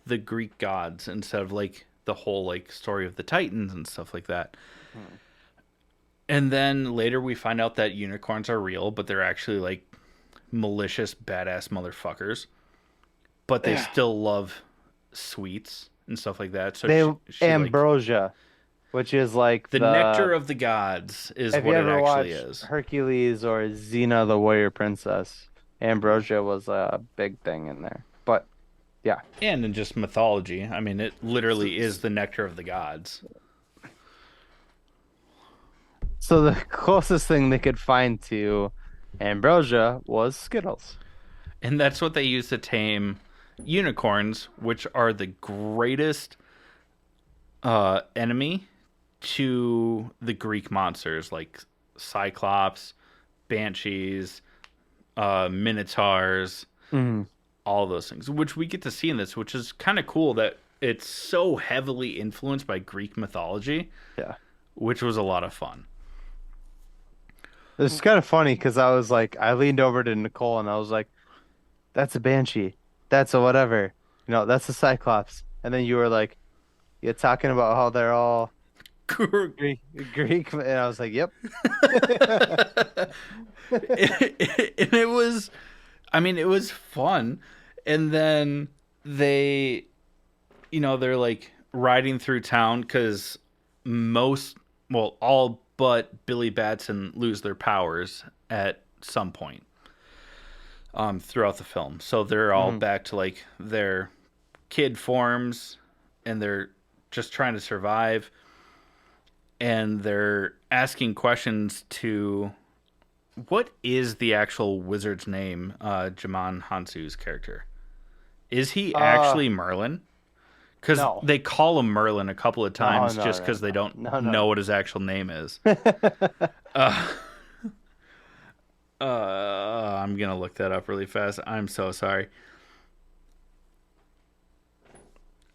the Greek gods instead of like the whole like story of the Titans and stuff like that. Hmm. And then later we find out that unicorns are real, but they're actually like malicious, badass motherfuckers. but they still love sweets and stuff like that. So They she like ambrosia, which is like the nectar of the gods is if you what it ever actually watch is. Hercules or Xena the Warrior Princess, ambrosia was a big thing in there. But yeah. And in just mythology, I mean, it So, literally is the nectar of the gods. so the closest thing they could find to ambrosia was Skittles. And that's what they use to tame unicorns, which are the greatest enemy to the Greek monsters like Cyclops, Banshees, Minotaurs, Mhm. all those things, which we get to see in this, which is kind of cool that it's so heavily influenced by Greek mythology, Yeah. which was a lot of fun. It's kind of funny because I was like, I leaned over to Nicole and I was like, that's a banshee. That's a whatever. That's a cyclops. And then you were like, you're talking about how they're all Greek, Greek. And I was like, yep. And it was, I mean, it was fun. And then they, they're like riding through town because all but Billy Batson lose their powers at some point throughout the film. So they're all Mhm. back to like their kid forms and they're just trying to survive. And they're asking questions to what is the actual wizard's name? Jaman Hansu's character. Is he Uh, actually Merlin? Because no. they call him Merlin a couple of No, times no, just no, because they no. don't No, know no, what his actual name is. no. Uh, I'm gonna look that up really fast. I'm so sorry.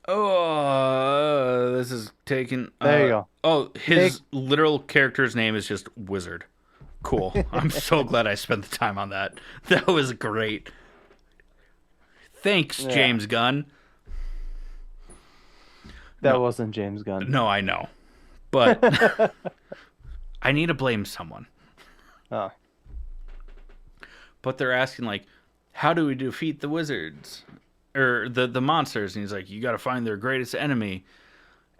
Oh, this is taking. There you go. Oh, Make his literal character's name is just Wizard. Cool. I'm so glad I spent the time on that. That was great. Thanks, yeah, James Gunn. that No, wasn't James Gunn. no, I know, but I need to blame someone. Oh, But they're asking like, how do we defeat the wizards or the monsters? And he's like, you got to find their greatest enemy.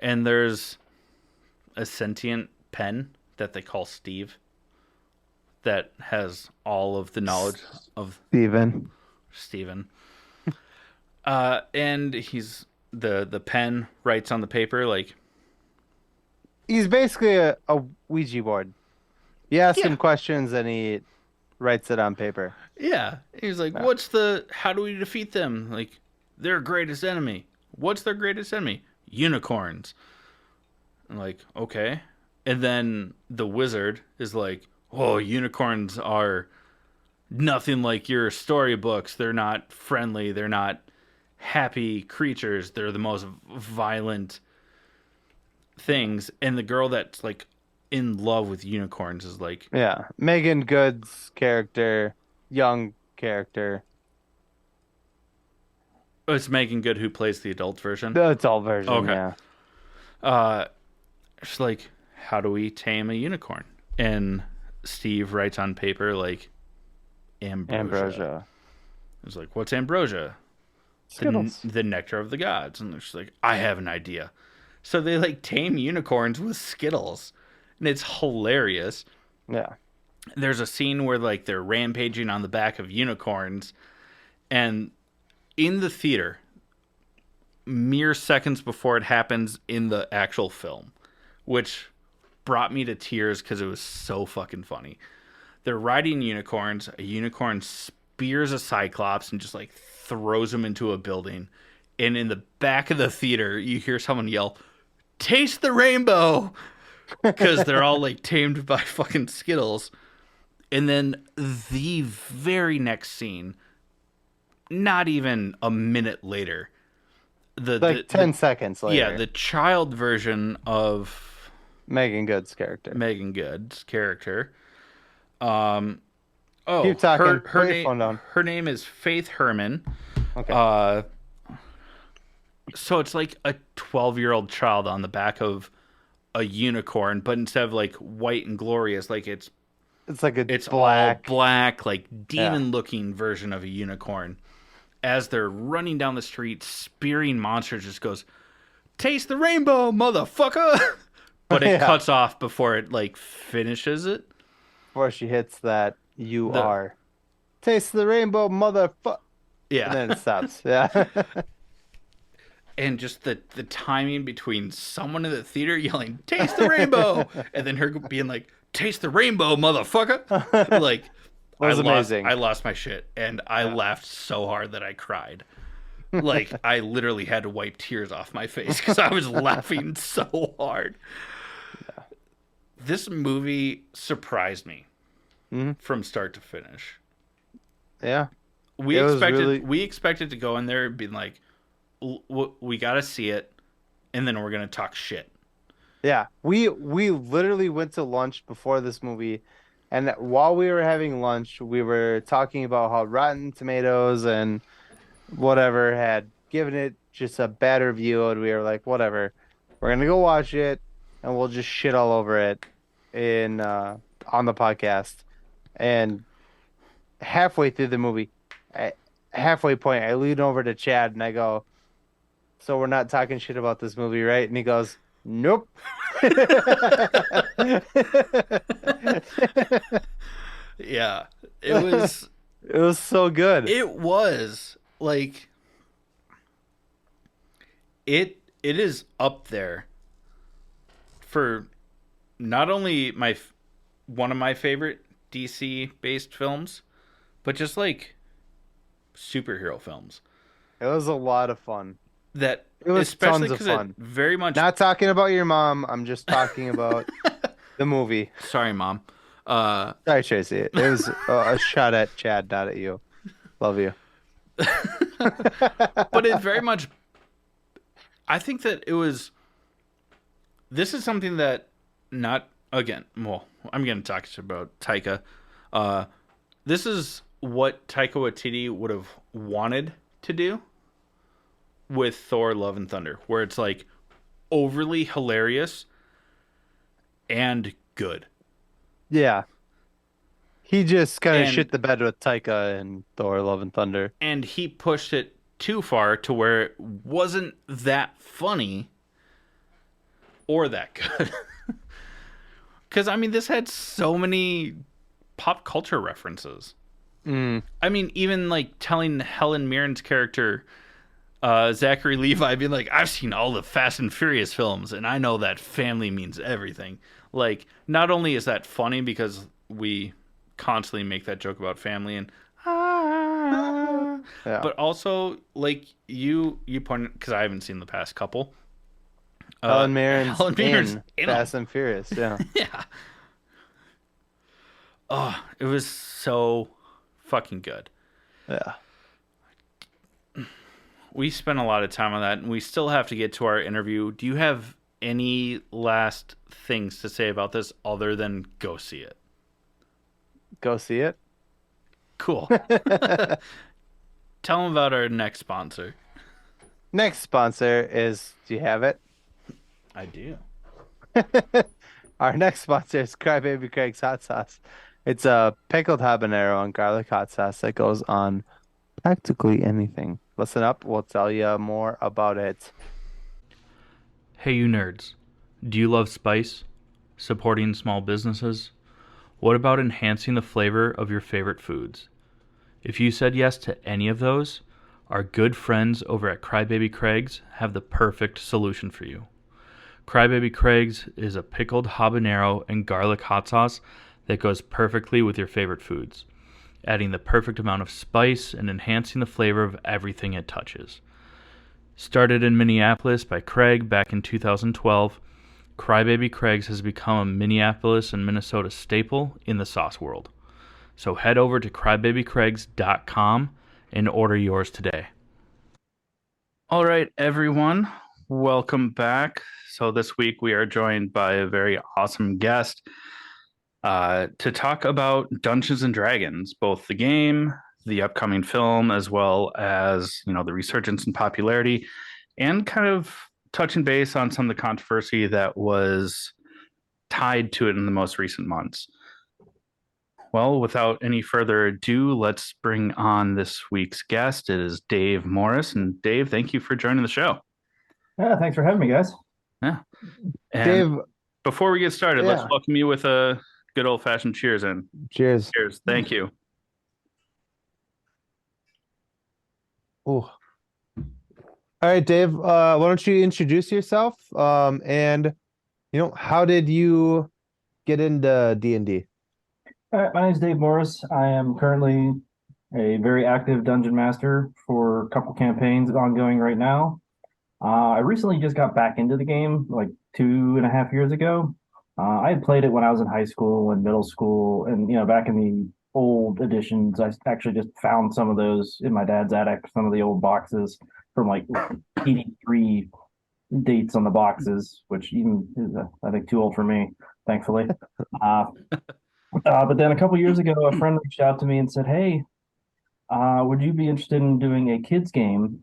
And there's a sentient pen that they call Steve that has all of the knowledge of Steven. Steven. And he's the pen writes on the paper like, He's basically a Ouija board. You ask yeah, him questions and he writes it on paper. yeah. He's like, Yeah. how do we defeat them? Like, their greatest enemy. What's their greatest enemy? Unicorns. I'm like, okay. And then the wizard is like, oh, unicorns are nothing like your storybooks. They're not friendly. They're not happy creatures. They're the most violent things. And the girl that's like in love with unicorns is like, Yeah. Megan Good's character, young character, oh, it's Megan Good who plays the adult version. the adult version. Okay. Yeah. Uh, she's like, how do we tame a unicorn? And Steve writes on paper like ambrosia. Ambrosia. It's like, what's ambrosia? Skittles. The nectar of the gods. And she's like, I have an idea. So they like tame unicorns with Skittles, and it's hilarious. Yeah. There's a scene where like they're rampaging on the back of unicorns, and in the theater, mere seconds before it happens in the actual film, which brought me to tears because it was so fucking funny. They're riding unicorns. A unicorn spears a cyclops and just like throws him into a building. And in the back of the theater, you hear someone yell, "Taste the rainbow!" Because they're all like tamed by fucking Skittles. And then the very next scene, not even a minute later, Like 10 seconds yeah, later. the child version of Megan Good's character. Megan Good's character. Um, Keep oh, talking. her Put your name phone down. her name is Faith Herman. Okay. So it's like a 12-year-old child on the back of a unicorn, but instead of like white and glorious, like It's like a it's black. all black, like Yeah. demon-looking version of a unicorn. as they're running down the street, spearing monsters, just goes, "Taste the rainbow, motherfucker!" But it Yeah. cuts off before it like finishes it. Before she hits that, you The are. Taste the rainbow, motherfucker. And Yeah, then it stops. Yeah. and just the timing between someone in the theater yelling "Taste the rainbow" and then her being like "Taste the rainbow, motherfucker!" Like Was I amazing. lost my shit, and I Yeah. laughed so hard that I cried. Like I literally had to wipe tears off my face because I was laughing so hard. This movie surprised me Hmm. from start to finish. Yeah. It was really, We expected to go in there and be like, we got to see it, and then we're gonna talk shit. yeah. We literally went to lunch before this movie, and while we were having lunch, we were talking about how Rotten Tomatoes and whatever had given it just a bad review, and we were like, whatever, we're gonna go watch it, and we'll just shit all over it in on the podcast. And halfway through the movie, at halfway point, I lean over to Chad and I go, "So we're not talking shit about this movie, right?" And he goes, "Nope." Yeah, it was. It was so good. It was like it is up there for not only one of my favorite DC based films, but just like superhero films It was a lot of fun. that, It was especially tons of because it fun. very much. Not talking about your mom. I'm just talking about the movie. Sorry, mom. Uh, Sorry, Tracy. It was a shot at Chad, not at you. Love you. but it very much. I think that it was. This is something that not again. Well, I'm going to talk about Taika. Uh, this is what Taika Waititi would have wanted to do with Thor: Love and Thunder, where it's like overly hilarious and good. Yeah. He just kind of And shit the bed with Taika and Thor: Love and Thunder. he pushed it too far to where it wasn't that funny or that good. Cuz I mean this had so many pop culture references. Mm. I mean even like telling Helen Mirren's character Zachary Levi being like, I've seen all the Fast and Furious films, and I know that family means everything. Like, not only is that funny because we constantly make that joke about family and Yeah. but also like you pointed because I haven't seen the past couple. Helen Mirren's Helen Mirren's in in them. Fast and Furious. Yeah. Yeah. Oh, it was so fucking good. Yeah. We spent a lot of time on that, and we still have to get to our interview. Do you have any last things to say about this other than go see it? Go see it. Cool. Tell them about our next sponsor. Next sponsor is, do you have it? I do. Our next sponsor is Crybaby Craig's Hot Sauce. It's a pickled habanero and garlic hot sauce that goes on practically anything. Listen up, we'll tell you more about it. Hey, you nerds. Do you love spice? Supporting small businesses? What about enhancing the flavor of your favorite foods? If you said yes to any of those, our good friends over at Crybaby Craig's have the perfect solution for you. Crybaby Craig's is a pickled habanero and garlic hot sauce that goes perfectly with your favorite foods, adding the perfect amount of spice and enhancing the flavor of everything it touches. Started in Minneapolis by Craig back in 2012, Crybaby Craig's has become a Minneapolis and Minnesota staple in the sauce world. So head over to crybabycraigs.com and order yours today. All right, everyone, welcome back. So this week we are joined by a very awesome guest to talk about Dungeons and Dragons, both the game, the upcoming film, as well as the resurgence in popularity, and kind of touching base on some of the controversy that was tied to it in the most recent months. Well, without any further ado, let's bring on this week's guest. It is Dave Morris. And Dave, thank you for joining the show. Yeah, thanks for having me, guys. Yeah. And Dave, before we get started, let's yeah, welcome you with a good old fashioned cheers in. cheers. Cheers. Thank you. Ooh. All right, Dave, why don't you introduce yourself? And how did you get into D&D? All right, my name is Dave Morris. I am currently a very active dungeon master for a couple campaigns ongoing right now. I recently just got back into the game like 2.5 years ago. I had played it when I was in high school and middle school, and back in the old editions, I actually just found some of those in my dad's attic, some of the old boxes from like 83 dates on the boxes, which even is, I think, too old for me, thankfully. Uh, but then a couple years ago, a friend reached out to me and said, "Hey, would you be interested in doing a kids game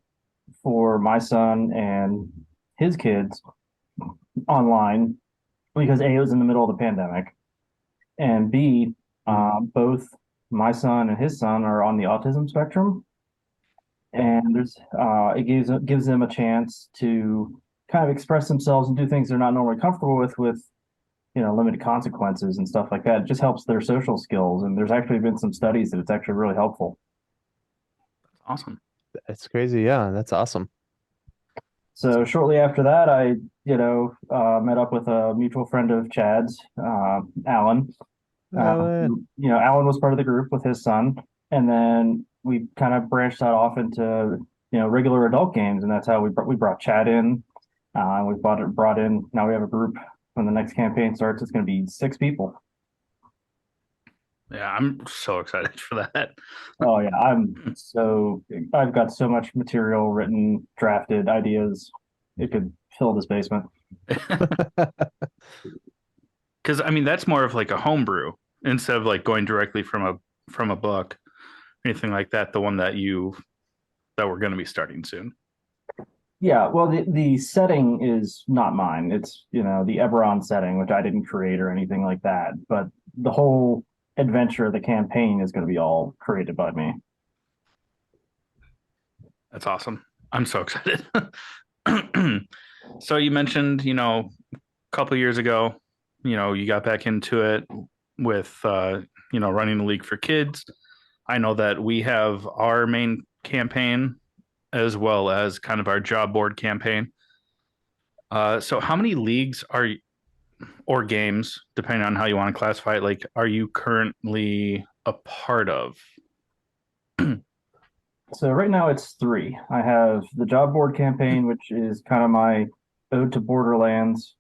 for my son and his kids online?" Because A, it was in the middle of the pandemic, and B, both my son and his son are on the autism spectrum, and it gives them a chance to kind of express themselves and do things they're not normally comfortable with limited consequences and stuff like that. It just helps their social skills. And there's actually been some studies that it's actually really helpful. Awesome. That's crazy. Yeah, that's awesome. So shortly after that, I, met up with a mutual friend of Chad's, Alan. Uh, Alan was part of the group with his son, and then we kind of branched that off into regular adult games, and that's how we brought Chad in. We brought in. Now we have a group. When the next campaign starts, it's going to be 6 people. Yeah, I'm so excited for that. Oh yeah, I've got so much material written, drafted, ideas. It could fill this basement. Because I mean that's more of like a homebrew instead of like going directly from a book, anything like that. The one that we're going to be starting soon. Yeah, well, the setting is not mine. It's, the Eberron setting, which I didn't create or anything like that. But the whole adventure of the campaign is going to be all created by me. That's awesome. I'm so excited. So you mentioned, a couple of years ago, you got back into it with, running the league for kids. I know that we have our main campaign as well as kind of our job board campaign. So how many leagues or games, depending on how you want to classify it, like are you currently a part of? So right now it's 3. I have the job board campaign, which is kind of my ode to Borderlands,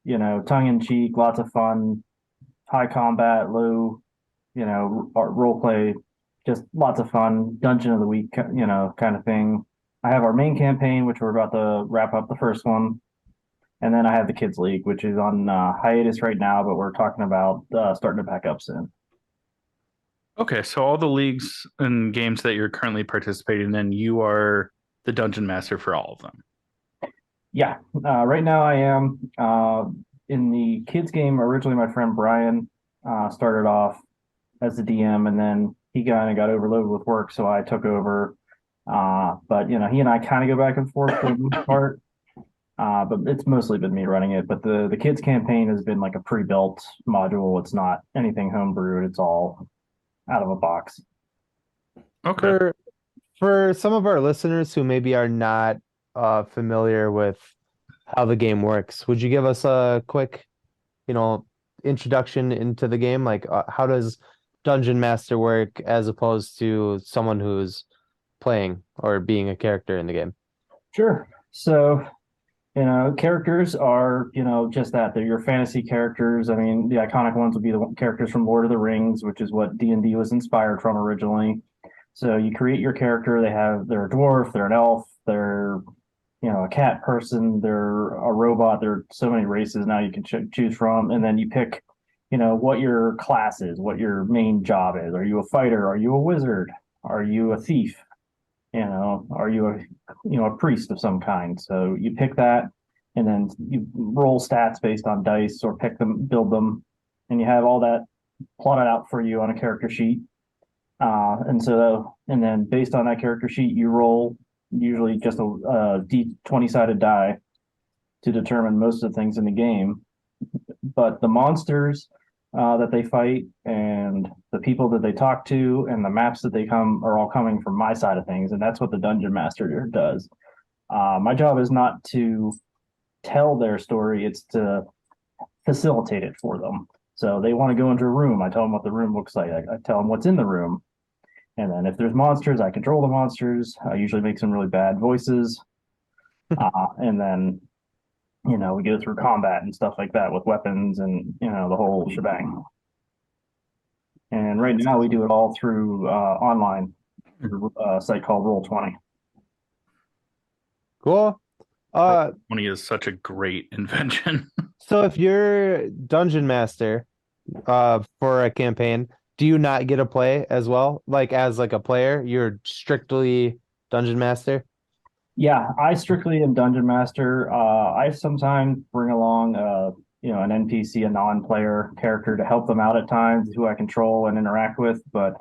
tongue in cheek, lots of fun, high combat, low, role play, just lots of fun, dungeon of the week, kind of thing. I have our main campaign, which we're about to wrap up the first one. And then I have the Kids League, which is on hiatus right now, but we're talking about starting to back up soon. Okay, so all the leagues and games that you're currently participating in, you are the dungeon master for all of them. Yeah, right now I am. In the kids game, originally my friend Brian started off as the DM, and then he kind of got overloaded with work, so I took over. But he and I kind of go back and forth for the most part. But it's mostly been me running it. But the kids campaign has been like a pre-built module. It's not anything homebrewed. It's all out of a box. Okay. for for some of our listeners who maybe are not familiar with how the game works, would you give us a quick, you know, introduction into the game? Like, how does Dungeon Master work as opposed to someone who's playing or being a character in the game? Sure. So, characters are, just that. They're your fantasy characters. I mean, the iconic ones would be the characters from Lord of the Rings, which is what D&D was inspired from originally. So you create your character. They're a dwarf, they're an elf, they're, a cat person, they're a robot. There are so many races now you can choose from. And then you pick, what your class is, what your main job is. Are you a fighter? Are you a wizard? Are you a thief? Are you a priest of some kind? So you pick that, and then you roll stats based on dice or pick them, build them, and you have all that plotted out for you on a character sheet. And then based on that character sheet, you roll usually just a D20 sided die to determine most of the things in the game. But the monsters that they fight and the people that they talk to and the maps that they come are all coming from my side of things. And that's what the dungeon master does. My job is not to tell their story, it's to facilitate it for them. So they want to go into a room. I tell them what the room looks like. I tell them what's in the room. And then if there's monsters, I control the monsters. I usually make some really bad voices. And then, we go through combat and stuff like that with weapons and, the whole shebang. And right now we do it all through online, through a site called Roll20. Cool. Uh, 20 is such a great invention. so if you're dungeon master, for a campaign, do you not get to play as well? Like as like a player, you're strictly dungeon master? Yeah, I strictly am dungeon master. I sometimes bring along, an NPC, a non-player character to help them out at times, who I control and interact with. But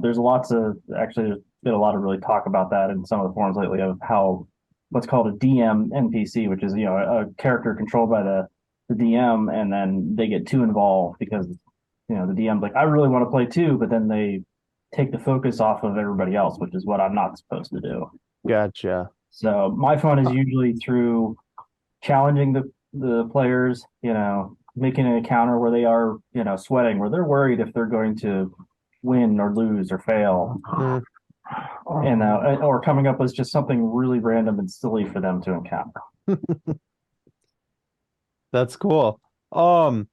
there's there's been a lot of really talk about that in some of the forums lately of how what's called a DM NPC, which is a character controlled by the DM, and then they get too involved because the DM's like, I really want to play too, but then they take the focus off of everybody else, which is what I'm not supposed to do. Gotcha. So my fun is usually through challenging the players, making an encounter where they are, sweating, where they're worried if they're going to win or lose or fail, Mm, and or coming up with just something really random and silly for them to encounter. that's cool. Um,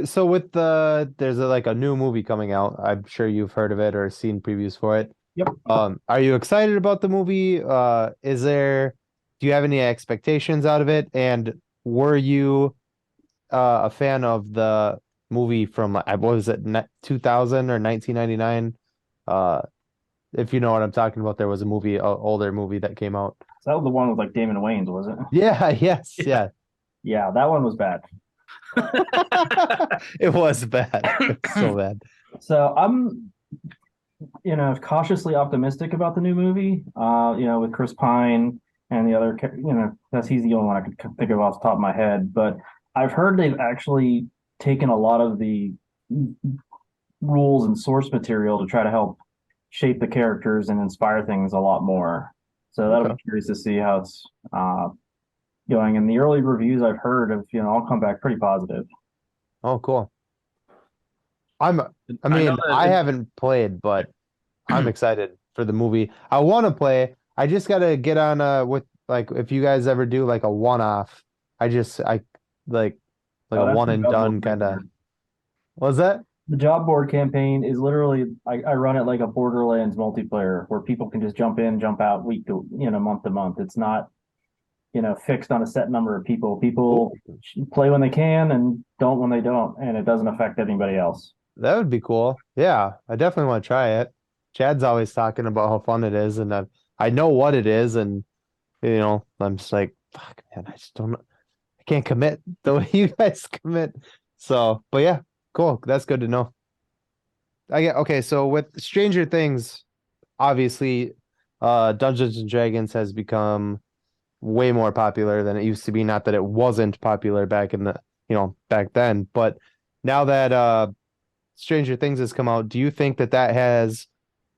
so with there's like a new movie coming out. I'm sure you've heard of it or seen previews for it. Yep. Are you excited about the movie? Do you have any expectations out of it? And were you a fan of the movie from what was it, 2000 or 1999? Uh, if you know what I'm talking about, there was a movie, older movie that came out. So that was the one with like Damon Wayans, was it? Yeah, yes, Yeah. yeah. Yeah, that one was bad. It was bad. It was so bad. So I'm, cautiously optimistic about the new movie. With Chris Pine and the other, that's he's the only one I could think of off the top of my head. But I've heard they've actually taken a lot of the rules and source material to try to help shape the characters and inspire things a lot more. So that'll Okay. be curious to see how it's going. And the early reviews I've heard have, all come back pretty positive. Oh, cool. I'm, I I know mean, that I haven't played, but I'm excited for the movie. I want to play. I just gotta get on with like if you guys ever do like a one-off. I like Oh, a that's one the and job done board right kind of. there. Was that? The job board campaign is literally I run it like a Borderlands multiplayer where people can just jump in, jump out week to month to month. It's not fixed on a set number of people. Ooh, People play when they can and don't when they don't, and it doesn't affect anybody else. that would be cool. Yeah, I definitely want to try it. Chad's always talking about how fun it is, and I know what it is, and I'm just like, fuck, man, I just don't know. I can't commit the way you guys commit. So, but yeah, cool. That's good to know. I get okay. So with Stranger Things, obviously, Dungeons and Dragons has become way more popular than it used to be. Not that it wasn't popular back in back then, but now that Stranger Things has come out, do you think that has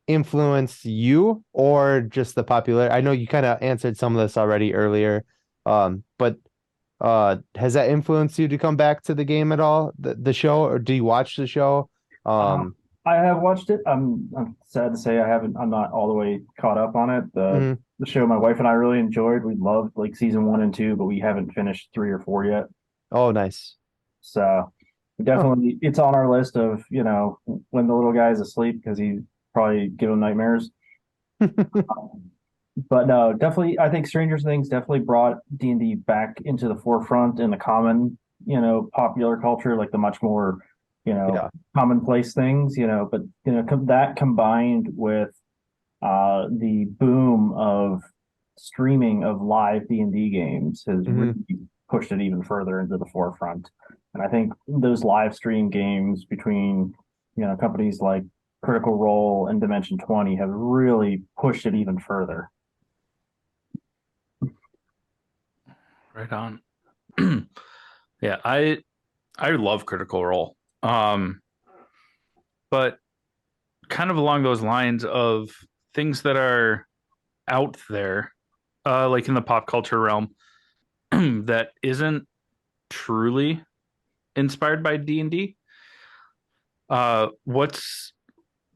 influenced you or just the popular? I know you kind of answered some of this already earlier, but has that influenced you to come back to the game at all, the show, or do you watch the show? Uh, Um, I have watched it. I'm sad to say I haven't. I'm not all the way caught up on it. The mhm. the show my wife and I really enjoyed. We loved like season 1 and 2, but we haven't finished 3 or 4 yet. Oh, nice. So Huh. definitely, it's on our list of when the little guy's asleep because he's probably giving nightmares. But no, definitely, I think Stranger Things definitely brought D&D back into the forefront in the common, popular culture, like the much more, Yeah. commonplace things, but that combined with the boom of streaming of live D&D games has really Hmm. pushed it even further into the forefront. And I think those live stream games between, companies like Critical Role and Dimension 20 have really pushed it even further. Right on. Yeah, I love Critical Role. But kind of along those lines of things that are out there, like in the pop culture realm, that isn't truly inspired by D&D. What's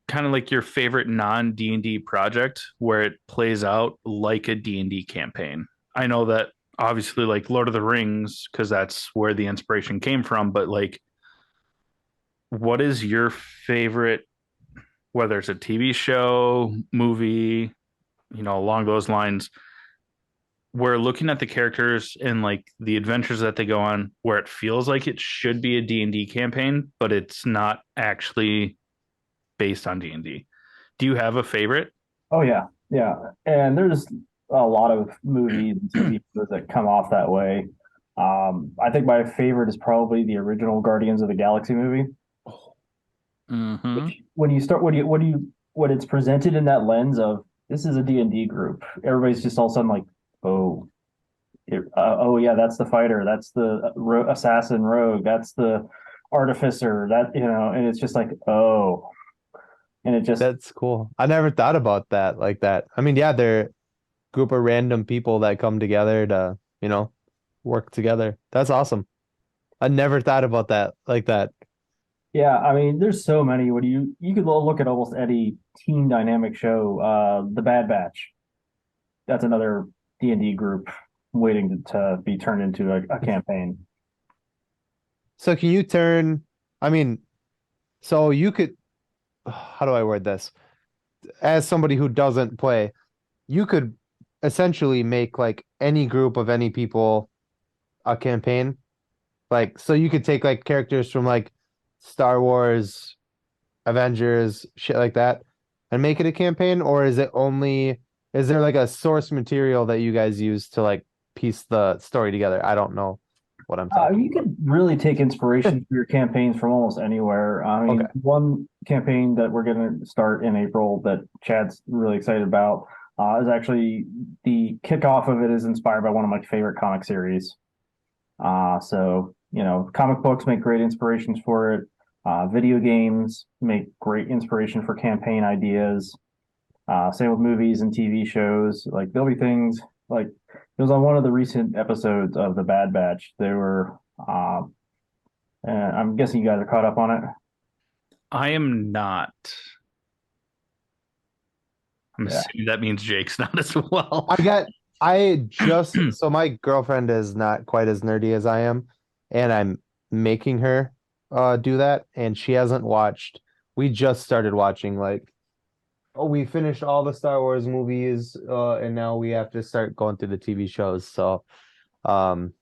kind of like your favorite non D&D project where it plays out like a D&D campaign? I know that obviously like Lord of the Rings because that's where the inspiration came from, but like what is your favorite, whether it's a TV show, movie, along those lines, where looking at the characters and like the adventures that they go on where it feels like it should be a D&D campaign, but it's not actually based on D&D. Do you have a favorite? Oh yeah, yeah. And there's a lot of movies and TV shows that come off that way. I think my favorite is probably the original Guardians of the Galaxy movie. Mm-hmm. Which when you start when it's presented in that lens of this is a D&D group, everybody's just all of a sudden like, oh, oh yeah, that's the fighter, that's the assassin rogue, that's the artificer, that and it's just like, oh, and it just That's cool. I never thought about that like that. I mean, yeah, they're a group of random people that come together to, work together. That's awesome. I never thought about that like that. yeah. I mean, there's so many. What do you could look at almost any team dynamic show. The Bad Batch. That's another D&D group waiting to be turned into a campaign. So can you turn, I mean, so you could, how do I word this? As somebody who doesn't play, you could essentially make like any group of any people a campaign. Like, so you could take like characters from like Star Wars, Avengers, shit like that, and make it a campaign, or is there like a source material that you guys use to like piece the story together? I don't know what I'm talking You about. could really take inspiration for your campaigns from almost anywhere. I mean, Okay. one campaign that we're going to start in April that Chad's really excited about is actually the kickoff of it is inspired by one of my favorite comic series. So, comic books make great inspirations for it. Video games make great inspiration for campaign ideas. Same with movies and TV shows. Like there'll be things like it was on one of the recent episodes of The Bad Batch. They were, and I'm guessing you guys are caught up on it. I am not. I'm Yeah. assuming that means Jake's not as well. I got, I just, so my girlfriend is not quite as nerdy as I am, and I'm making her do that, and she hasn't watched, we just started watching like, oh, we finished all the Star Wars movies, and now we have to start going through the TV shows. So, um,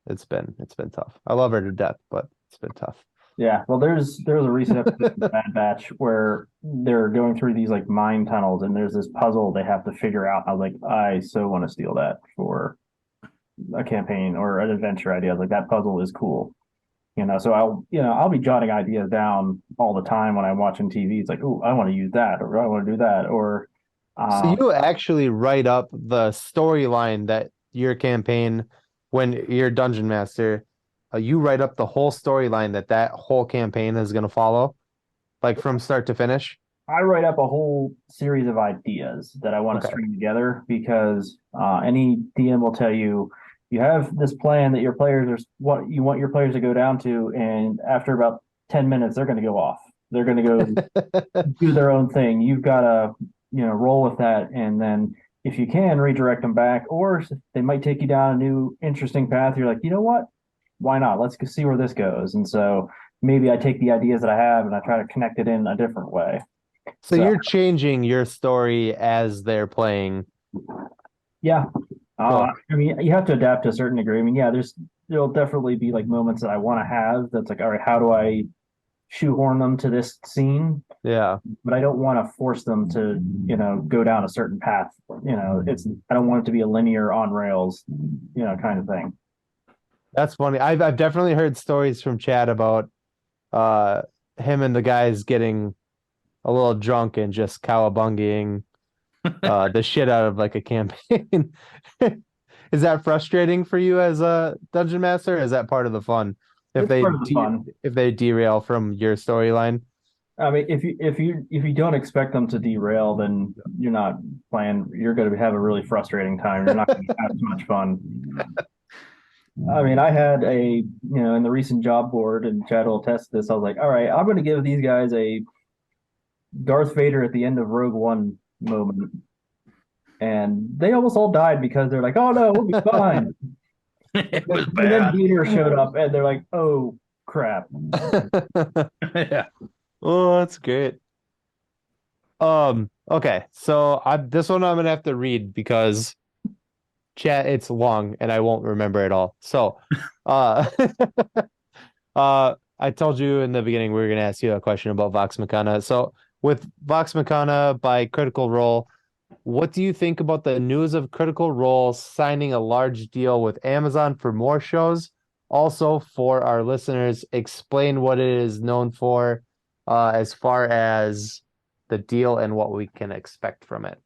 it's been tough. I love her to death, but it's been tough. Yeah. Well, there's a recent episode of The Bad Batch where they're going through these like mine tunnels and there's this puzzle they have to figure out. I was like, I so want to steal that for a campaign or an adventure idea. I was like, that puzzle is cool. So I'll be jotting ideas down all the time when I'm watching TV. It's like, oh, I want to use that, or I want to do that, or So um, you actually write up the storyline that your campaign, when you're dungeon master, you write up the whole storyline that whole campaign is going to follow, like from start to finish. I write up a whole series of ideas that I want to Okay. string together because any DM will tell you you have this plan that your players are what you want your players to go down to, and after about 10 minutes, they're going to go off. They're going to go do their own thing. You've got to, roll with that. And then if you can redirect them back, or they might take you down a new interesting path. You're like, you know what? Why not? Let's see where this goes. And so maybe I take the ideas that I have and I try to connect it in a different way. So So you're changing your story as they're playing. yeah, Cool. I mean, you have to adapt to a certain degree. I mean, yeah, there'll definitely be like moments that I want to have. That's like, all right, how do I shoehorn them to this scene? Yeah. But I don't want to force them to, go down a certain path. I don't want it to be a linear on rails, kind of thing. That's funny. I've definitely heard stories from Chad about uh him and the guys getting a little drunk and just cowabungying the shit out of like a campaign. Is that frustrating for you as a dungeon master? Or is that part of the fun? If It's they part of the fun. if they derail from your storyline? I mean, if you don't expect them to derail, then you're not playing. You're going to have a really frustrating time. You're not going to have as much fun. I mean, I had in the recent job board, and Chad will test this. I was like, all right, I'm going to give these guys a Darth Vader at the end of Rogue One moment, and they almost all died because they're like, oh no, we'll be fine. It was And then bad. Vader showed up, and they're like, oh crap. Yeah. Oh, that's great. Okay, so this one I'm gonna have to read because chat it's long and I won't remember it all. So, uh, I told you in the beginning we were gonna ask you a question about Vox Machina. So, with Vox Machina by Critical Role, what do you think about the news of Critical Role signing a large deal with Amazon for more shows? Also, for our listeners, explain what it is known for, as far as the deal and what we can expect from it.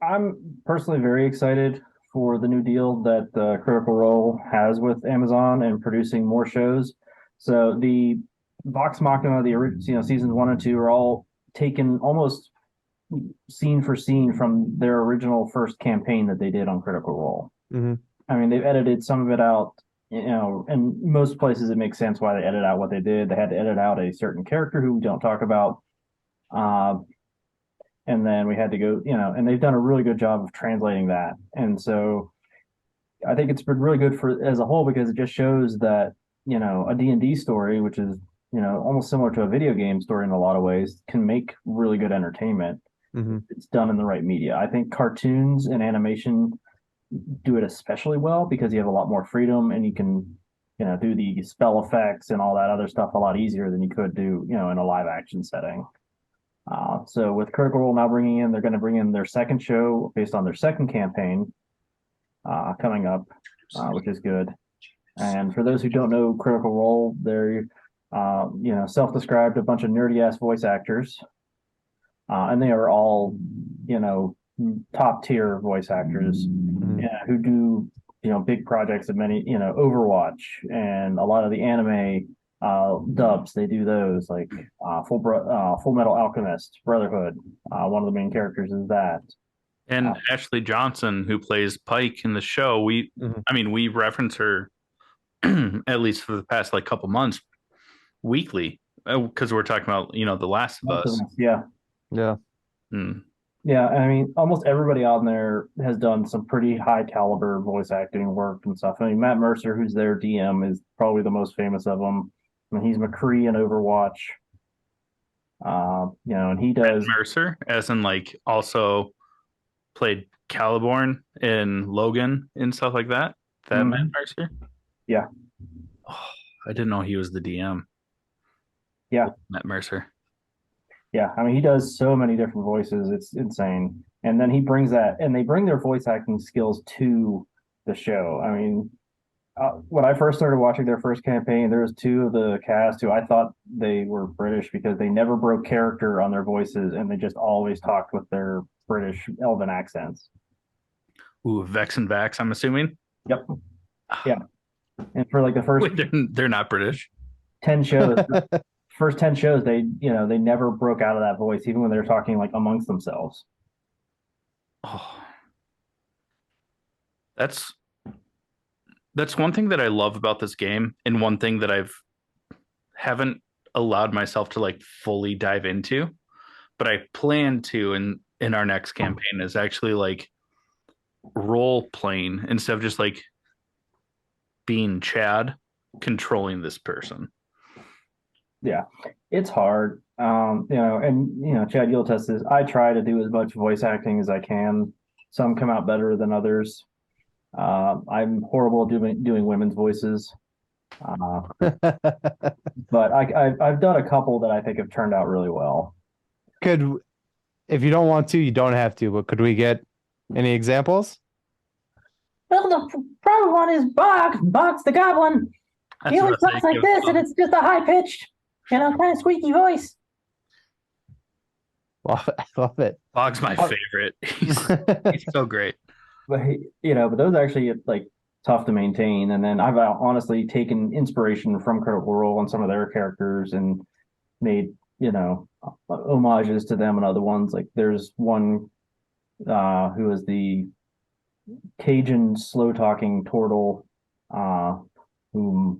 I'm personally very excited for the new deal that Critical Role has with Amazon and producing more shows. So the Vox Machina, seasons 1 and 2 are all taken almost scene for scene from their original first campaign that they did on Critical Role. Mm-hmm. I mean, they've edited some of it out, and most places it makes sense why they edit out what they did. They had to edit out a certain character who we don't talk about. Uh, and then we had to go, and they've done a really good job of translating that. And so I think it's been really good for as a whole because it just shows that, a D&D story, which is, almost similar to a video game story in a lot of ways, can make really good entertainment. Mm-hmm. It's done in the right media. I think cartoons and animation do it especially well because you have a lot more freedom and you can, do the spell effects and all that other stuff a lot easier than you could do, in a live action setting. So with Critical Role now they're going to bring in their second show based on their second campaign coming up, which is good. And for those who don't know Critical Role, they're self-described a bunch of nerdy ass voice actors, and they are all top tier voice actors who do big projects of many Overwatch and a lot of the anime dubs. They do those like Full Metal Alchemist Brotherhood. One of the main characters is that. And Ashley Johnson, who plays Pike in the show, Mm-hmm. I mean, we reference her at least for the past like couple months weekly because we're talking about The Last of Us. Yeah. Yeah. Mm. Yeah, I mean, almost everybody on there has done some pretty high caliber voice acting work and stuff. I mean, Matt Mercer, who's their DM, is probably the most famous of them. I mean, he's McCree in Overwatch. And he does Matt Mercer, as in like also played Caliborn in Logan and stuff like that. That Matt Mercer. Yeah. Oh, I didn't know he was the DM. Yeah. Matt Mercer. Yeah, I mean, he does so many different voices. It's insane. And then he brings that, and they bring their voice acting skills to the show. I mean, when I first started watching their first campaign, there was two of the cast who I thought they were British because they never broke character on their voices, and they just always talked with their British Elven accents. Ooh, Vex and Vax, I'm assuming. Yep. Yeah. And for like the first Wait, they're not British. 10 shows, first 10 shows, they never broke out of that voice, even when they were talking like amongst themselves. Oh, that's one thing that I love about this game, and one thing that haven't allowed myself to like fully dive into, but I plan to in our next campaign is actually like role playing instead of just like being Chad controlling this person. Yeah, it's hard. And Chad, you'll test this. I try to do as much voice acting as I can. Some come out better than others. I'm horrible at doing women's voices. But I've done a couple that I think have turned out really well. If you don't want to, you don't have to, but could we get any examples? Well, the problem one is Bog's the goblin. I He was always about to talks say, like give this, and Bog. it's just a high pitched, kind of squeaky voice. I love it. Bog's my Oh, favorite. He's so great. but but those are actually like tough to maintain. And then I've honestly taken inspiration from Critical Role and some of their characters and made homages to them and other ones. Like there's one who is the Cajun slow talking turtle, uh, who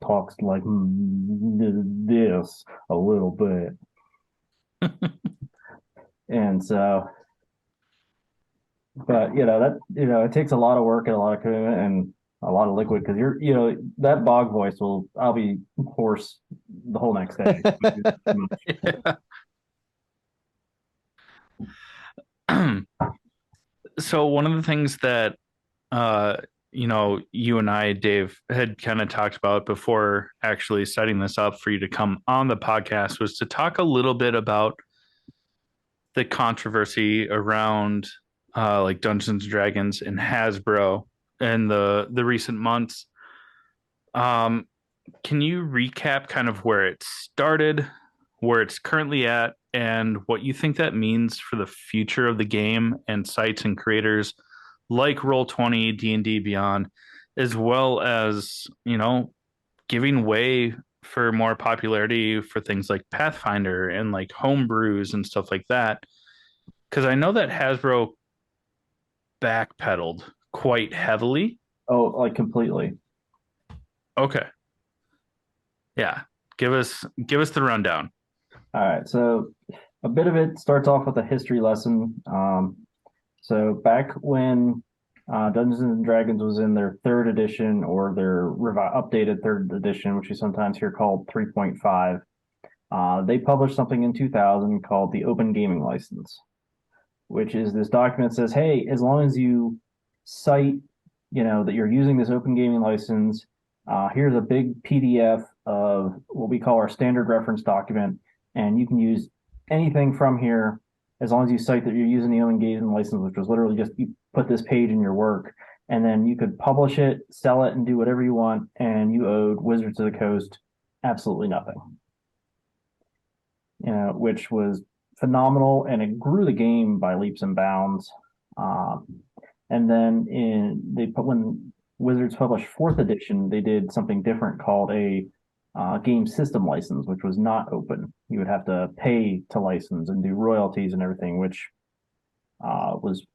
talks like this a little bit, and so. But it takes a lot of work and a lot of commitment and a lot of liquid because that bog voice will I'll be hoarse the whole next day. So one of the things that uh you and I, Dave, had kind of talked about before actually setting this up for you to come on the podcast was to talk a little bit about the controversy around like Dungeons and Dragons and Hasbro in the recent months. Um, can you recap kind of where it started, where it's currently at, and what you think that means for the future of the game and sites and creators like Roll20, D&D Beyond, as well as, giving way for more popularity for things like Pathfinder and like homebrews and stuff like that? Because I know that Hasbro backpedaled quite heavily. Oh, like completely. Okay. Yeah. Give us the rundown. All right. So a bit of it starts off with a history lesson. So back when Dungeons and Dragons was in their third edition or their updated third edition, which you sometimes hear called 3.5, they published something in 2000 called the Open Gaming License, which is this document that says, hey, as long as you cite, that you're using this open gaming license, here's a big PDF of what we call our standard reference document, and you can use anything from here as long as you cite that you're using the open gaming license, which was literally just you put this page in your work, and then you could publish it, sell it, and do whatever you want, and you owed Wizards of the Coast absolutely nothing. Which was phenomenal, and it grew the game by leaps and bounds. And then when Wizards published fourth edition, they did something different called a game system license, which was not open. You would have to pay to license and do royalties and everything, which was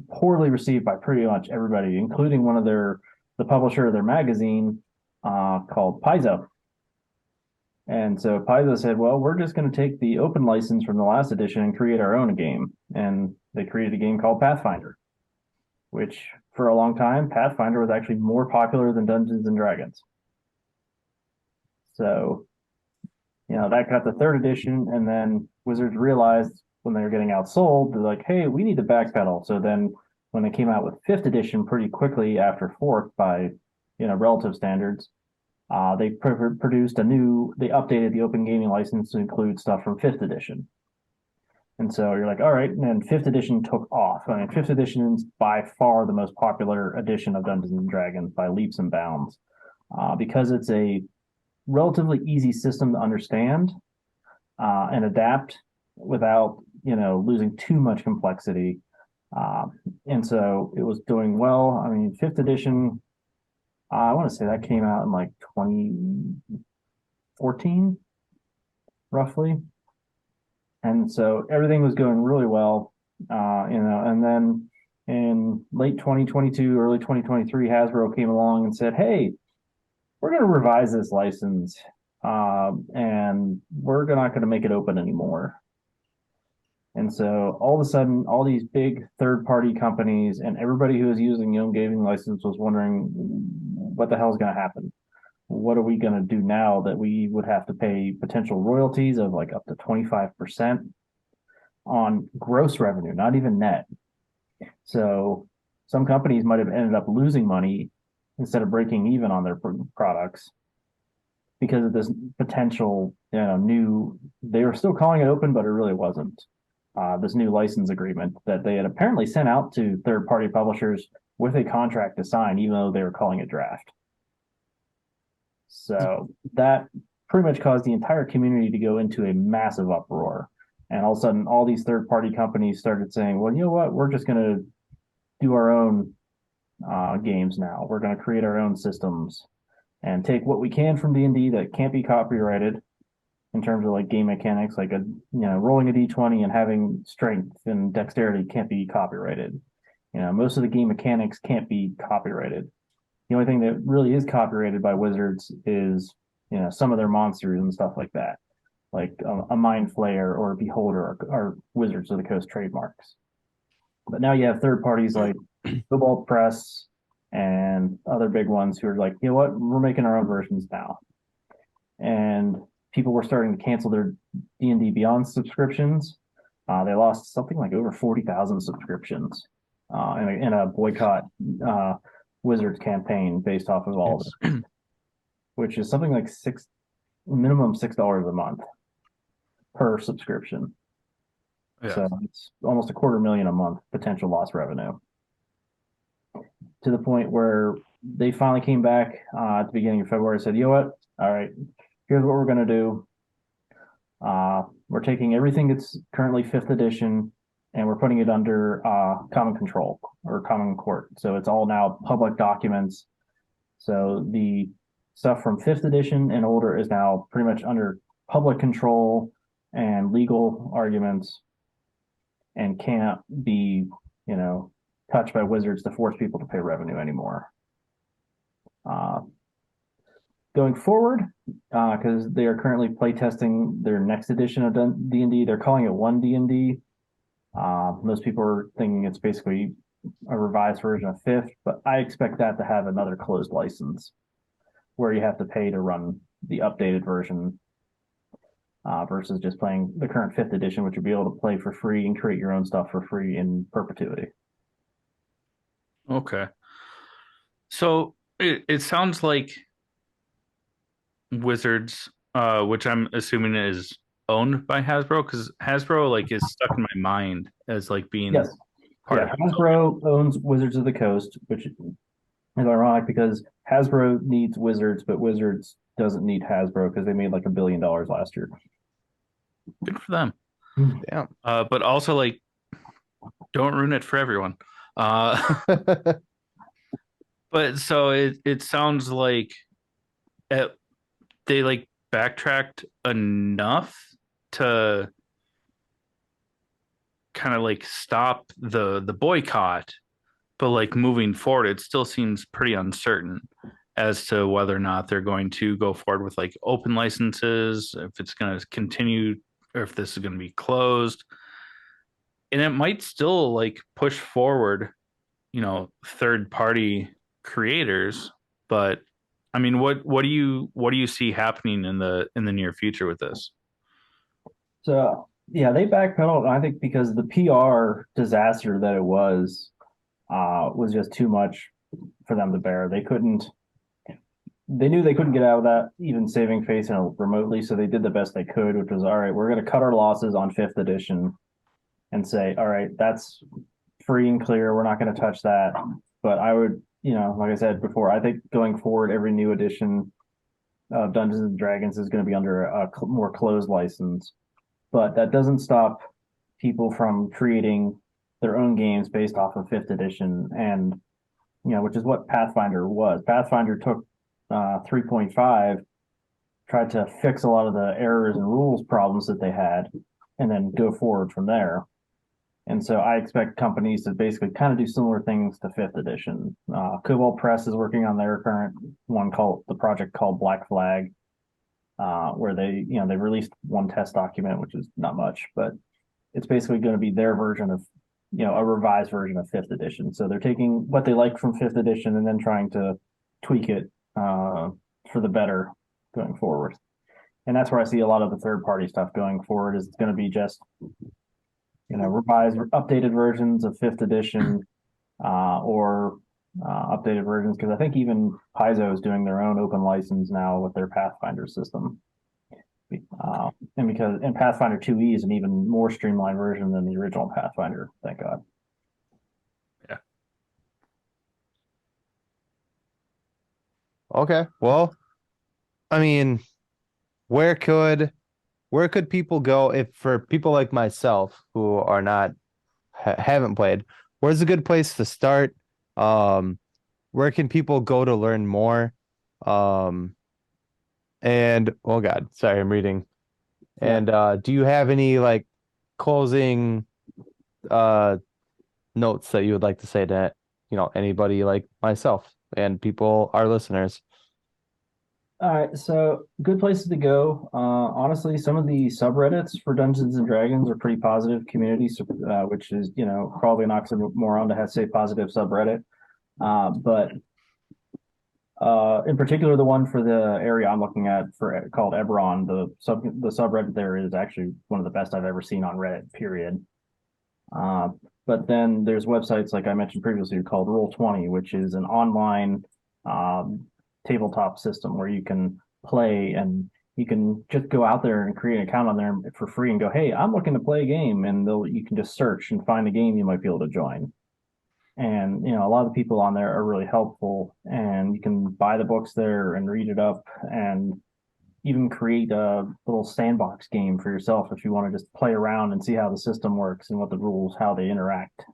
poorly received by pretty much everybody, including the publisher of their magazine called Paizo. And so Paizo said, well, we're just going to take the open license from the last edition and create our own game. And they created a game called Pathfinder, which for a long time, Pathfinder was actually more popular than Dungeons and Dragons. So, that got the third edition. And then Wizards realized when they were getting outsold, they're like, hey, we need to backpedal. So then when they came out with fifth edition pretty quickly after fourth by, relative standards, they they updated the open gaming license to include stuff from fifth edition. And so you're like, all right, and then fifth edition took off. I mean, fifth edition is by far the most popular edition of Dungeons and Dragons by leaps and bounds, because it's a relatively easy system to understand and adapt without, losing too much complexity. And so it was doing well. I mean, fifth edition, I want to say that came out in like 2014, roughly. And so everything was going really well, and then in late 2022, early 2023, Hasbro came along and said, hey, we're going to revise this license, and we're not going to make it open anymore. And so all of a sudden, all these big third-party companies and everybody who was using the own gaming license was wondering what the hell is going to happen. What are we going to do now that we would have to pay potential royalties of like up to 25% on gross revenue, not even net? So some companies might have ended up losing money instead of breaking even on their products because of this potential, they were still calling it open, but it really wasn't. This new license agreement that they had apparently sent out to third party publishers with a contract to sign, even though they were calling it draft. So that pretty much caused the entire community to go into a massive uproar. And all of a sudden, all these third party companies started saying, well, you know what? We're just going to do our own games now. We're going to create our own systems and take what we can from D&D that can't be copyrighted in terms of like game mechanics, like rolling a d20 and having strength and dexterity can't be copyrighted. Most of the game mechanics can't be copyrighted. The only thing that really is copyrighted by Wizards is some of their monsters and stuff like that, like a Mind Flayer or a Beholder are Wizards of the Coast trademarks. But now you have third parties like Cobalt Press and other big ones who are like, you know what, we're making our own versions now. And people were starting to cancel their D&D Beyond subscriptions. They lost something like over 40,000 subscriptions in a boycott Wizards campaign based off of all of it, which is something like minimum $6 a month per subscription. Yeah. So it's almost $250,000 a month potential lost revenue. To the point where they finally came back at the beginning of February and said, you know what? All right, here's what we're going to do. We're taking everything that's currently 5th edition and we're putting it under common control or common court. So it's all now public documents. So the stuff from 5th edition and older is now pretty much under public control and legal arguments and can't be, touched by Wizards to force people to pay revenue anymore. Going forward, because they are currently playtesting their next edition of D&D, they're calling it 1 D&D. Most people are thinking it's basically a revised version of 5th, but I expect that to have another closed license where you have to pay to run the updated version versus just playing the current 5th edition, which you'll be able to play for free and create your own stuff for free in perpetuity. Okay. So it sounds like Wizards, which I'm assuming is owned by Hasbro, because Hasbro like is stuck in my mind as like being part of Hasbro owns Wizards of the Coast, which is ironic because Hasbro needs Wizards, but Wizards doesn't need Hasbro because they made like $1 billion last year. Good for them. Yeah. But also like, don't ruin it for everyone. But so it sounds like they like backtracked enough to kind of like stop the boycott, but like moving forward, it still seems pretty uncertain as to whether or not they're going to go forward with like open licenses, if it's going to continue, or if this is going to be closed. And it might still like push forward, third party creators. But I mean, what do you see happening in the near future with this? So yeah, they backpedaled. I think because the PR disaster that it was just too much for them to bear. They knew they couldn't get out of that, even saving face remotely. So they did the best they could, which was, all right, we're going to cut our losses on 5th edition and say, all right, that's free and clear. We're not going to touch that. But I would, like I said before, I think going forward, every new edition of Dungeons and Dragons is going to be under a more closed license. But that doesn't stop people from creating their own games based off of 5th edition, and which is what Pathfinder was. Pathfinder took 3.5, tried to fix a lot of the errors and rules problems that they had, and then go forward from there. And so I expect companies to basically kind of do similar things to 5th edition. Cobalt Press is working on their current one the project called Black Flag, where they released one test document, which is not much, but it's basically going to be their version of, a revised version of 5th edition. So they're taking what they like from 5th edition and then trying to tweak it for the better going forward. And that's where I see a lot of the third party stuff going forward. Is it's going to be just revised, updated versions of 5th edition, or updated versions, because I think even Paizo is doing their own open license now with their Pathfinder system. And Pathfinder 2E is an even more streamlined version than the original Pathfinder, thank God. Yeah. Okay. Well, I mean, where could where could people go if for people like myself who are not haven't played, where's a good place to start? Um, where can people go to learn more? Um, and oh God, sorry, I'm reading. Yeah. And do you have any like closing uh notes that you would like to say to, anybody like myself and people, our listeners? All right, so good places to go. Honestly, some of the subreddits for Dungeons and Dragons are pretty positive communities, which is, probably an oxymoron to have say positive subreddit. But in particular, the one for the area I'm looking at for called Eberron, the subreddit there is actually one of the best I've ever seen on Reddit. Period. Uh, but then there's websites like I mentioned previously called Roll20, which is an online um, tabletop system where you can play and you can just go out there and create an account on there for free and go, hey, I'm looking to play a game, and you can just search and find a game you might be able to join. And a lot of the people on there are really helpful, and you can buy the books there and read it up, and even create a little sandbox game for yourself if you want to just play around and see how the system works and what the rules, how they interact.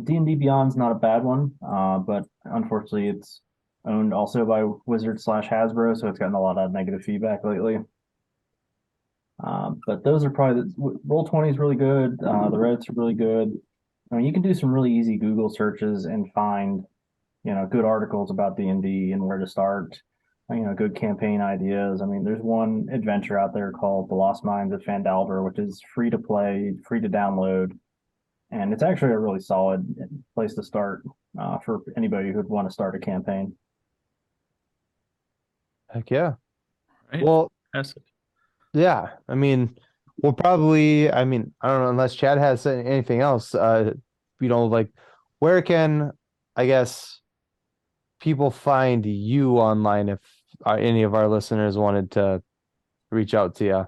D&D Beyond's not a bad one, but unfortunately it's owned also by Wizard/Hasbro, so it's gotten a lot of negative feedback lately. But those are probably Roll20 is really good. The Reddit's are really good. I mean, you can do some really easy Google searches and find, good articles about D&D and D and where to start. Good campaign ideas. I mean, there's one adventure out there called The Lost Mines of Fandalbor, which is free to play, free to download, and it's actually a really solid place to start for anybody who'd want to start a campaign. Heck yeah. Right? Well, Fantastic. yeah. I mean, we'll probably, I don't know, unless Chad has anything else, like where can, I guess, people find you online if any of our listeners wanted to reach out to you?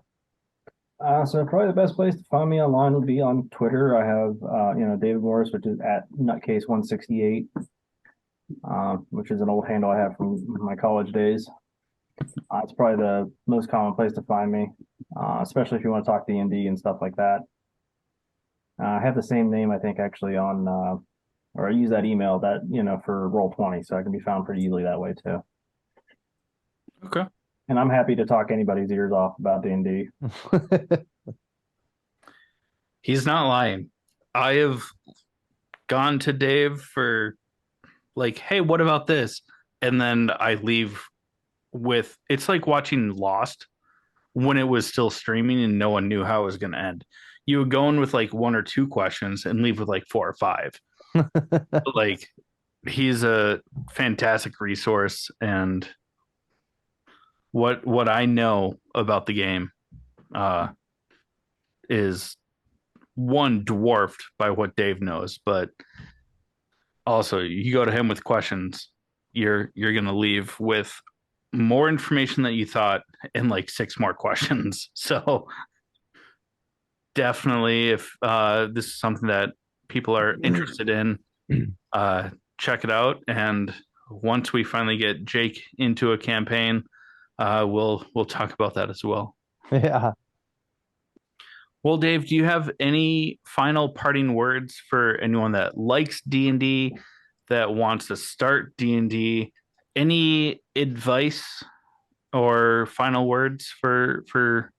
So probably the best place to find me online would be on Twitter. I have, David Morris, which is at Nutcase168, which is an old handle I have from my college days. It's probably the most common place to find me, especially if you want to talk D&D and stuff like that. I have the same name, I think, actually or I use that email that, for Roll20, so I can be found pretty easily that way too. Okay. And I'm happy to talk anybody's ears off about D&D. He's not lying. I have gone to Dave for like, hey, what about this? And then I leave with it's like watching Lost when it was still streaming and no one knew how it was going to end. You would go in with like one or two questions and leave with like four or five. Like he's a fantastic resource, and what I know about the game uh, is one dwarfed by what Dave knows, but also you go to him with questions, you're gonna leave with more information than you thought and like six more questions. So definitely, if this is something that people are interested in, check it out. And once we finally get Jake into a campaign, we'll talk about that as well. Yeah. Well, Dave, do you have any final parting words for anyone that likes D&D, that wants to start D&D? Any advice or final words for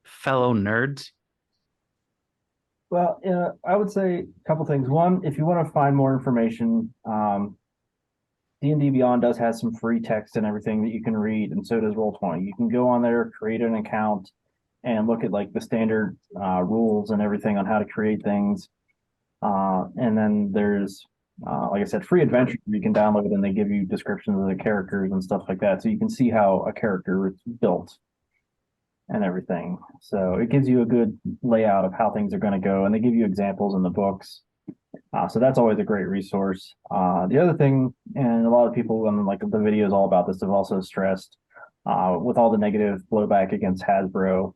fellow nerds? Well, I would say a couple things. One, if you want to find more information, D&D Beyond does have some free text and everything that you can read, and so does Roll20. You can go on there, create an account, and look at like the standard rules and everything on how to create things. And then there's, like I said, free adventure you can download, and they give you descriptions of the characters and stuff like that, so you can see how a character is built and everything. So it gives you a good layout of how things are going to go, and they give you examples in the books. So that's always a great resource. The other thing, and a lot of people, and like the videos all about this, have also stressed with all the negative blowback against Hasbro,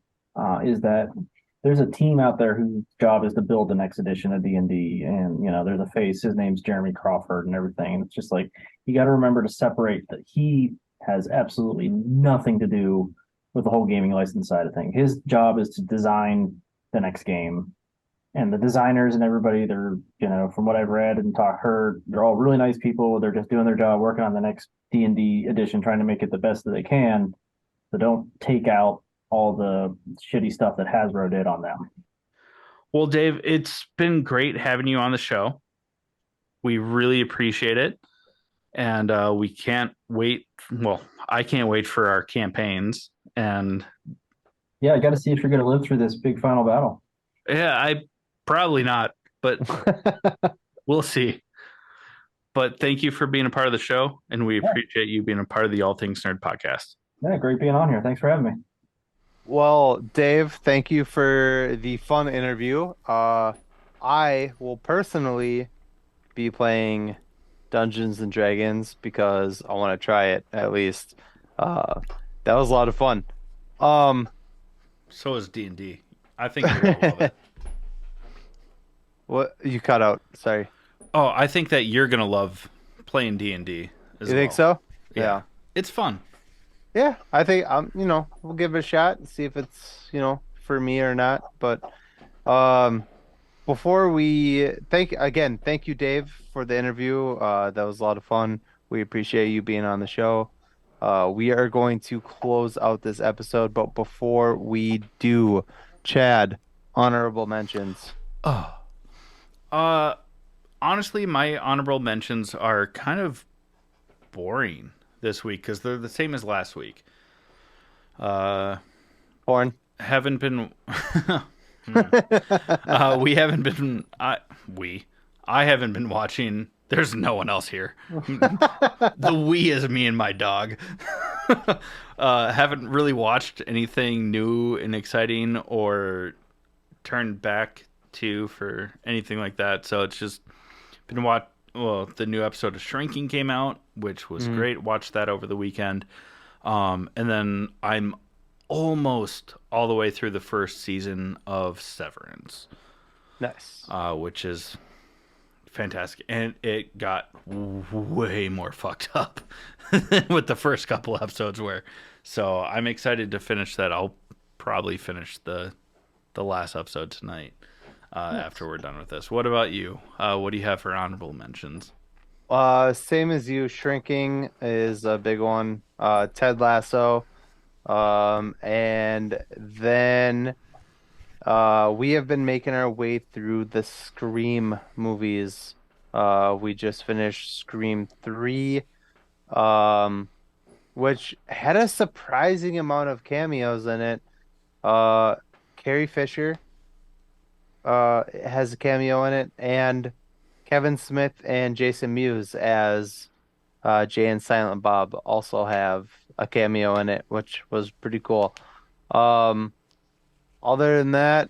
is that there's a team out there whose job is to build the next edition of D&D, and there's a face. His name's Jeremy Crawford and everything. And it's just like you got to remember to separate that he has absolutely nothing to do with the whole gaming license side of things. His job is to design the next game, and the designers and everybody, they're from what I've read and heard, they're all really nice people. They're just doing their job, working on the next D&D edition, trying to make it the best that they can. So don't take out all the shitty stuff that Hasbro did on them. Well, Dave, it's been great having you on the show. We really appreciate it. And we can't wait. Well, I can't wait for our campaigns. And yeah, I got to see if you're going to live through this big final battle. Yeah, I probably not, but we'll see. But thank you for being a part of the show, and we appreciate you being a part of the All Things Nerd podcast. Yeah, great being on here. Thanks for having me. Well, Dave, thank you for the fun interview. I will personally be playing Dungeons and Dragons because I want to try it at least. That was a lot of fun. So is D&D. I think you're gonna love it. What you cut out? Sorry. Oh, I think that you're gonna love playing D&D. You think so? Yeah, it's fun. Yeah, I think we'll give it a shot and see if it's for me or not. But before we thank you, Dave, for the interview. That was a lot of fun. We appreciate you being on the show. We are going to close out this episode, but before we do, Chad, honorable mentions. Honestly, my honorable mentions are kind of boring this week because they're the same as last week. Porn. Haven't been. We haven't been. I haven't been watching. There's no one else here. The we is me and my dog. Haven't really watched anything new and exciting or turned back to for anything like that. So it's just been the new episode of Shrinking came out, which was great. Watched that over the weekend. And then I'm almost all the way through the first season of Severance. Nice. Which is fantastic. And it got way more fucked up than with the first couple episodes were. So I'm excited to finish that. I'll probably finish the last episode tonight after we're done with this. What about you? What do you have for honorable mentions? Same as you. Shrinking is a big one. Ted Lasso. And then we have been making our way through the Scream movies. We just finished Scream 3, which had a surprising amount of cameos in it. Carrie Fisher has a cameo in it, and Kevin Smith and Jason Mewes as Jay and Silent Bob also have a cameo in it, which was pretty cool. Other than that,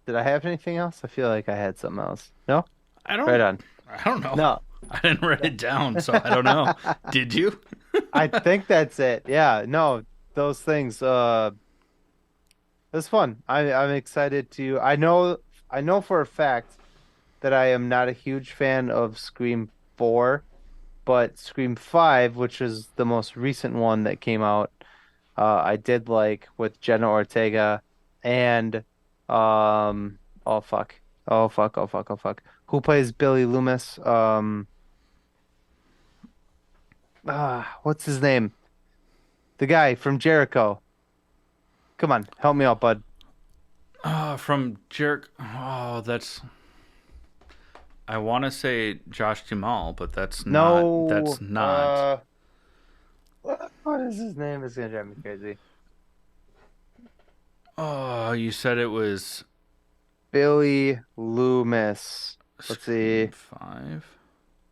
did I have anything else? I feel like I had something else. No? I don't. Right on. I don't know. No. I didn't write it down, so I don't know. Did you? I think that's it. Yeah, no, those things. It's fun. I'm excited to. I know for a fact that I am not a huge fan of Scream 4, but Scream 5, which is the most recent one that came out, I did like with Jenna Ortega and oh fuck. Oh fuck. Oh fuck. Oh fuck. Who plays Billy Loomis? What's his name? The guy from Jericho. Come on, help me out, bud. From Jerk. Oh, that's. I want to say Josh Jamal, but that's No, not. That's not. What is his name? It's gonna drive me crazy. Oh, you said it was Billy Loomis. Let's see. 5.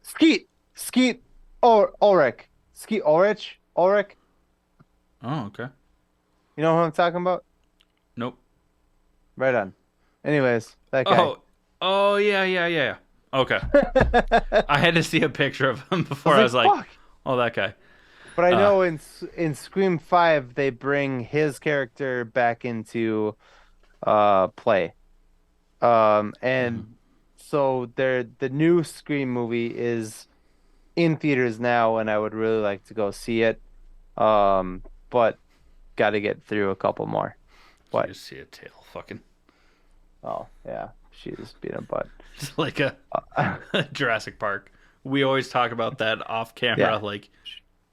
Skeet. Ulrich. Skeet Ulrich. Ulrich. Oh, okay. You know who I'm talking about? Nope. Right on. Anyways, that guy. Oh, yeah. Okay. I had to see a picture of him before I was like, fuck. oh, that guy. But I know in Scream 5 they bring his character back into play. And so the new Scream movie is in theaters now, and I would really like to go see it. But got to get through a couple more. You What? just see a tail fucking Oh, yeah. She's being a butt. just like a Uh, Jurassic Park. We always talk about that off camera, yeah. like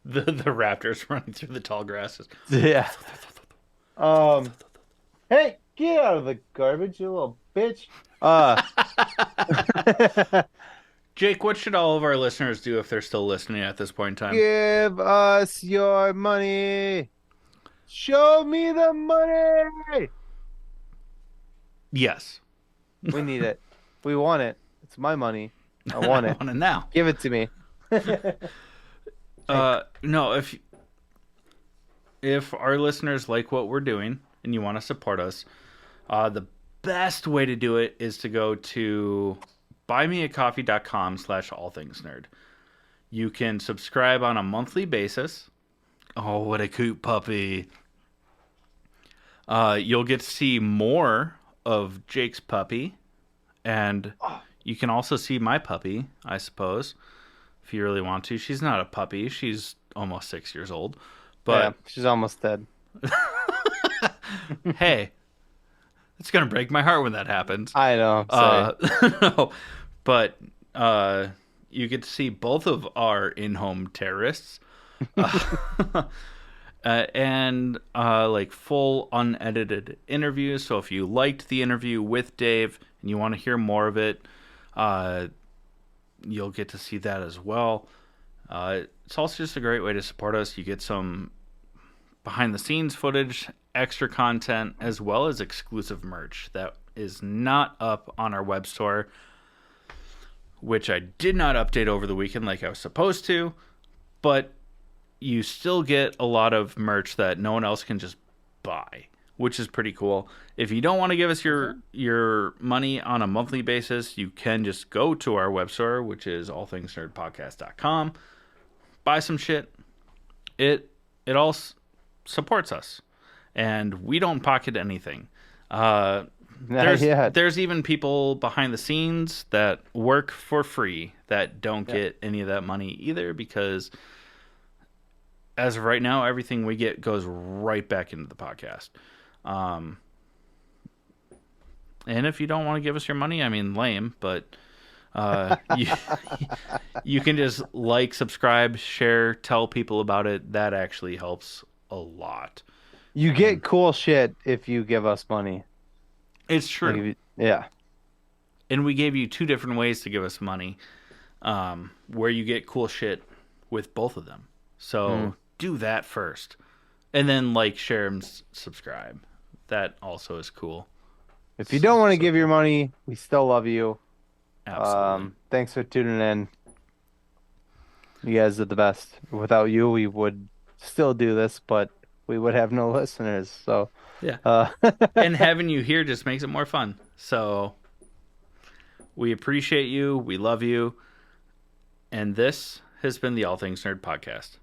the raptors running through the tall grasses. Yeah. Um, hey, get out of the garbage, you little bitch. Jake, what should all of our listeners do if they're still listening at this point in time? Give us your money. Show me the money. Yes. We need it. We want it. It's my money. I I want it. want it now. Give it to me. No, if our listeners like what we're doing and you want to support us, the best way to do it is to go to buymeacoffee.com/allthingsnerd. You can subscribe on a monthly basis. Oh, what a cute puppy. You'll get to see more of Jake's puppy, and you can also see my puppy, I suppose, if you really want to. She's not a puppy. She's almost 6 years old. Yeah, But she's almost dead. hey, it's going to break my heart when that happens. I know. I'm sorry. No, but you get to see both of our in-home terrorists, and like full unedited interviews. So if you liked the interview with Dave and you want to hear more of it, you'll get to see that as well. It's also just a great way to support us. You get some behind the scenes footage, extra content, as well as exclusive merch that is not up on our web store, which I did not update over the weekend like I was supposed to, but you still get a lot of merch that no one else can just buy, which is pretty cool. If you don't want to give us your money on a monthly basis, you can just go to our web store, which is allthingsnerdpodcast.com, buy some shit. It all supports us, and we don't pocket anything. Not yet. There's even people behind the scenes that work for free that don't Yeah. get any of that money either, because as of right now, everything we get goes right back into the podcast. And if you don't want to give us your money, I mean, lame, but you, you can just like, subscribe, share, tell people about it. That actually helps a lot. You get cool shit if you give us money. It's Like true. if you- yeah. And we gave you 2 different ways to give us money, where you get cool shit with both of them. So do that first, and then like, share, and subscribe. That also is cool. If you don't want to give your money, we still love you. Absolutely. Thanks for tuning in. You guys are the best. Without you, we would still do this, but we would have no listeners. So, Yeah. uh, And having you here just makes it more fun. So we appreciate you. We love you. And this has been the All Things Nerd Podcast.